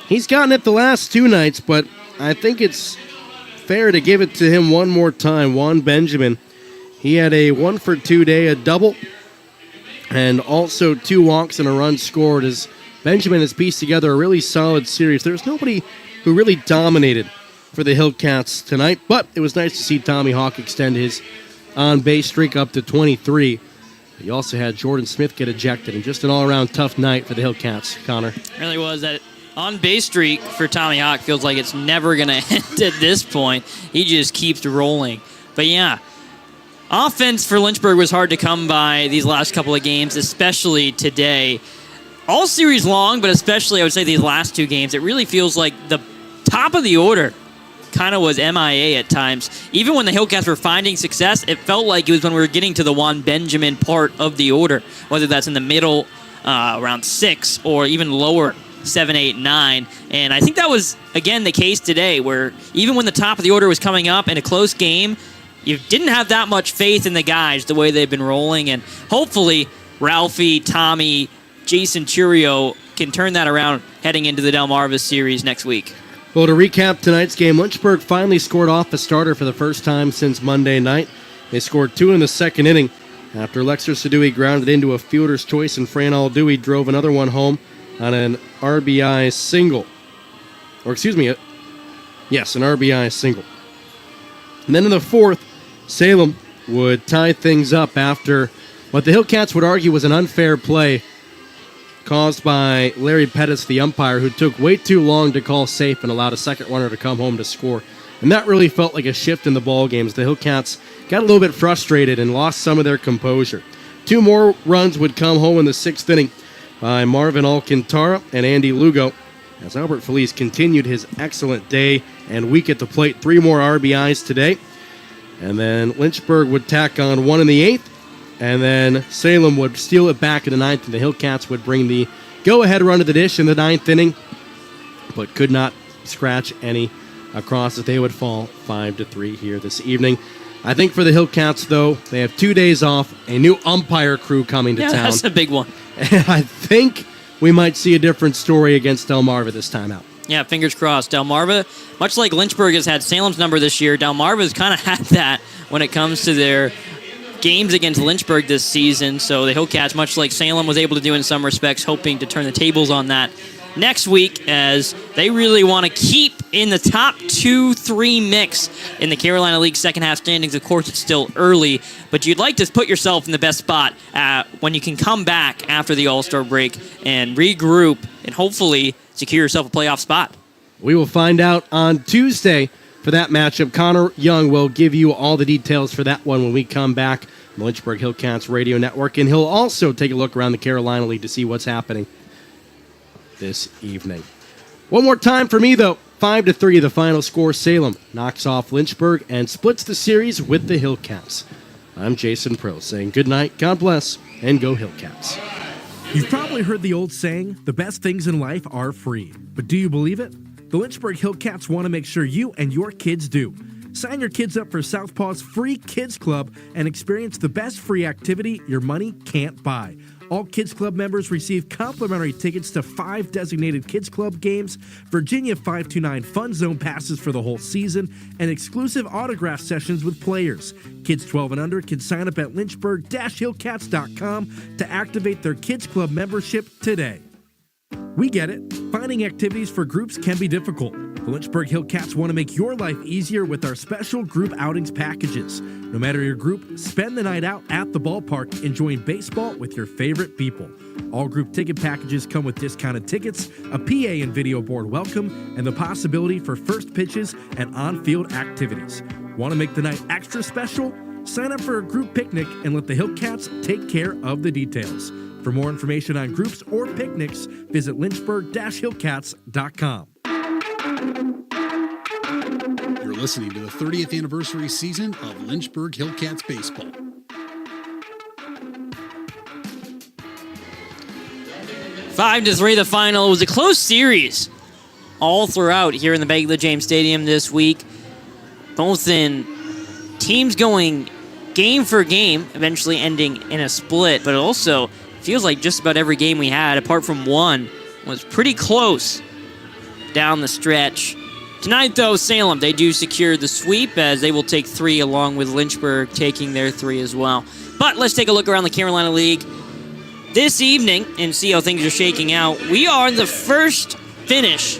He's gotten it the last 2 nights, but I think it's fair to give it to him one more time. Juan Benjamin. He had a 1-for-2 day, a double, and also 2 walks and a run scored as Benjamin has pieced together a really solid series. There's nobody who really dominated for the Hillcats tonight, but it was nice to see Tommy Hawk extend his on-base streak up to 23. He also had Jordan Smith get ejected, and just an all-around tough night for the Hillcats. Connor. It really was. That on-base streak for Tommy Hawk feels like it's never going to end at this point. He just keeps rolling. But yeah, offense for Lynchburg was hard to come by these last couple of games, especially today. All series long, but especially I would say these last 2 games, it really feels like the top of the order kind of was MIA at times. Even when the Hillcats were finding success, it felt like it was when we were getting to the Juan Benjamin part of the order, whether that's in the middle, around 6, or even lower, 7, 8, 9. And I think that was, again, the case today, where even when the top of the order was coming up in a close game, you didn't have that much faith in the guys the way they've been rolling, and hopefully Ralphie, Tommy, Jason Churio can turn that around heading into the Delmarva series next week. Well, to recap tonight's game, Lynchburg finally scored off a starter for the first time since Monday night. They scored 2 in the second inning after Lexer Sadui grounded into a fielder's choice and Fran Aldui drove another one home on an RBI single. Or excuse me, yes, an RBI single. And then in the fourth, Salem would tie things up after what the Hillcats would argue was an unfair play caused by Larry Pettis, the umpire, who took way too long to call safe and allowed a second runner to come home to score. And that really felt like a shift in the ball games. The Hillcats got a little bit frustrated and lost some of their composure. 2 more runs would come home in the 6th inning by Marvin Alcantara and Andy Lugo, as Albert Felice continued his excellent day and week at the plate. 3 more RBIs today. And then Lynchburg would tack on 1 in the 8th. And then Salem would steal it back in the 9th, and the Hillcats would bring the go-ahead run to the dish in the 9th inning, but could not scratch any across as they would fall 5-3 here this evening. I think for the Hillcats, though, they have 2 days off, a new umpire crew coming to town. That's a big one. And I think we might see a different story against Delmarva this time out. Yeah, fingers crossed. Delmarva, much like Lynchburg has had Salem's number this year, Delmarva's kind of had that when it comes to their games against Lynchburg this season. So the Hillcats, much like Salem was able to do in some respects, hoping to turn the tables on that next week as they really want to keep in the top 2-3 mix in the Carolina League second half standings. Of course, it's still early, but you'd like to put yourself in the best spot when you can come back after the All-Star break and regroup and hopefully secure yourself a playoff spot. We will find out on Tuesday for that matchup. Connor Young will give you all the details for that one when we come back on the Lynchburg Hillcats Radio Network, and he'll also take a look around the Carolina League to see what's happening this evening. One more time for me, though. 5-3, the final score. Salem knocks off Lynchburg and splits the series with the Hillcats. I'm Jason Prill saying good night, God bless, and go Hillcats. You've probably heard the old saying, the best things in life are free. But do you believe it? The Lynchburg Hillcats want to make sure you and your kids do. Sign your kids up for Southpaw's free Kids Club and experience the best free activity your money can't buy. All Kids Club members receive complimentary tickets to 5 designated Kids Club games, Virginia 529 Fun Zone passes for the whole season, and exclusive autograph sessions with players. Kids 12 and under can sign up at lynchburg-hillcats.com to activate their Kids Club membership today. We get it. Finding activities for groups can be difficult. The Lynchburg Hillcats want to make your life easier with our special group outings packages. No matter your group, spend the night out at the ballpark enjoying baseball with your favorite people. All group ticket packages come with discounted tickets, a PA and video board welcome, and the possibility for first pitches and on-field activities. Want to make the night extra special? Sign up for a group picnic and let the Hillcats take care of the details. For more information on groups or picnics, visit lynchburg-hillcats.com. You're listening to the 30th anniversary season of Lynchburg Hillcats baseball. Five to 3, the final. It was a close series all throughout here in the Bagley James Stadium this week. Both in teams going game for game, eventually ending in a split, but it also feels like just about every game we had, apart from one, was pretty close down the stretch. Tonight, though, Salem, they do secure the sweep as they will take 3 along with Lynchburg taking their 3 as well. But let's take a look around the Carolina League this evening and see how things are shaking out. We are the first finish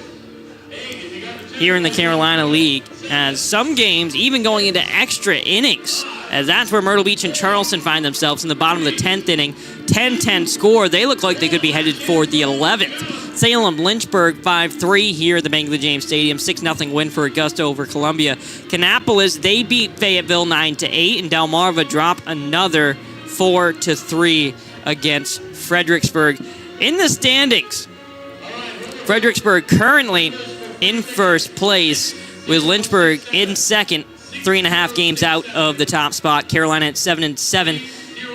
here in the Carolina League as some games even going into extra innings, as that's where Myrtle Beach and Charleston find themselves in the bottom of the 10th inning. 10-10 score. They look like they could be headed for the 11th. Salem, Lynchburg 5-3 here at the Bagley James Stadium. 6-0 win for Augusta over Columbia. Kannapolis, they beat Fayetteville 9-8, and Delmarva drop another 4-3 against Fredericksburg. In the standings, Fredericksburg currently in first place with Lynchburg in second, 3.5 games out of the top spot. Carolina at 7-7.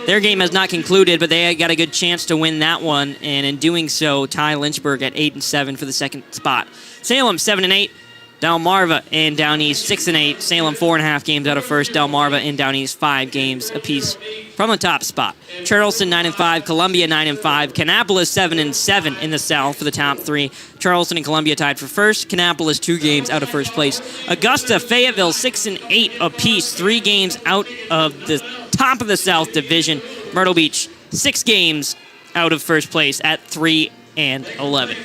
Their game has not concluded, but they got a good chance to win that one, and in doing so, tie Lynchburg at 8-7 for the second spot. Salem 7-8. Delmarva and Down East 6-8. Salem 4.5 games out of first. Delmarva and Down East 5 games apiece from the top spot. Charleston 9-5. Columbia 9-5. Kannapolis 7-7 in the South for the top 3. Charleston and Columbia tied for first. Kannapolis 2 games out of first place. Augusta, Fayetteville 6-8 apiece. 3 games out of the top of the South Division. Myrtle Beach 6 games out of first place at 3-11.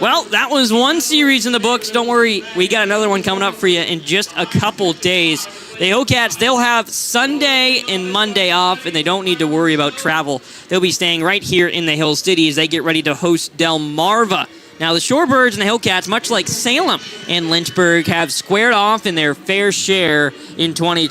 Well, that was one series in the books. Don't worry, we got another one coming up for you in just a couple days. The Hillcats, they'll have Sunday and Monday off, and they don't need to worry about travel. They'll be staying right here in the Hill City as they get ready to host Delmarva. Now, the Shorebirds and the Hillcats, much like Salem and Lynchburg, have squared off in their fair share in 2020.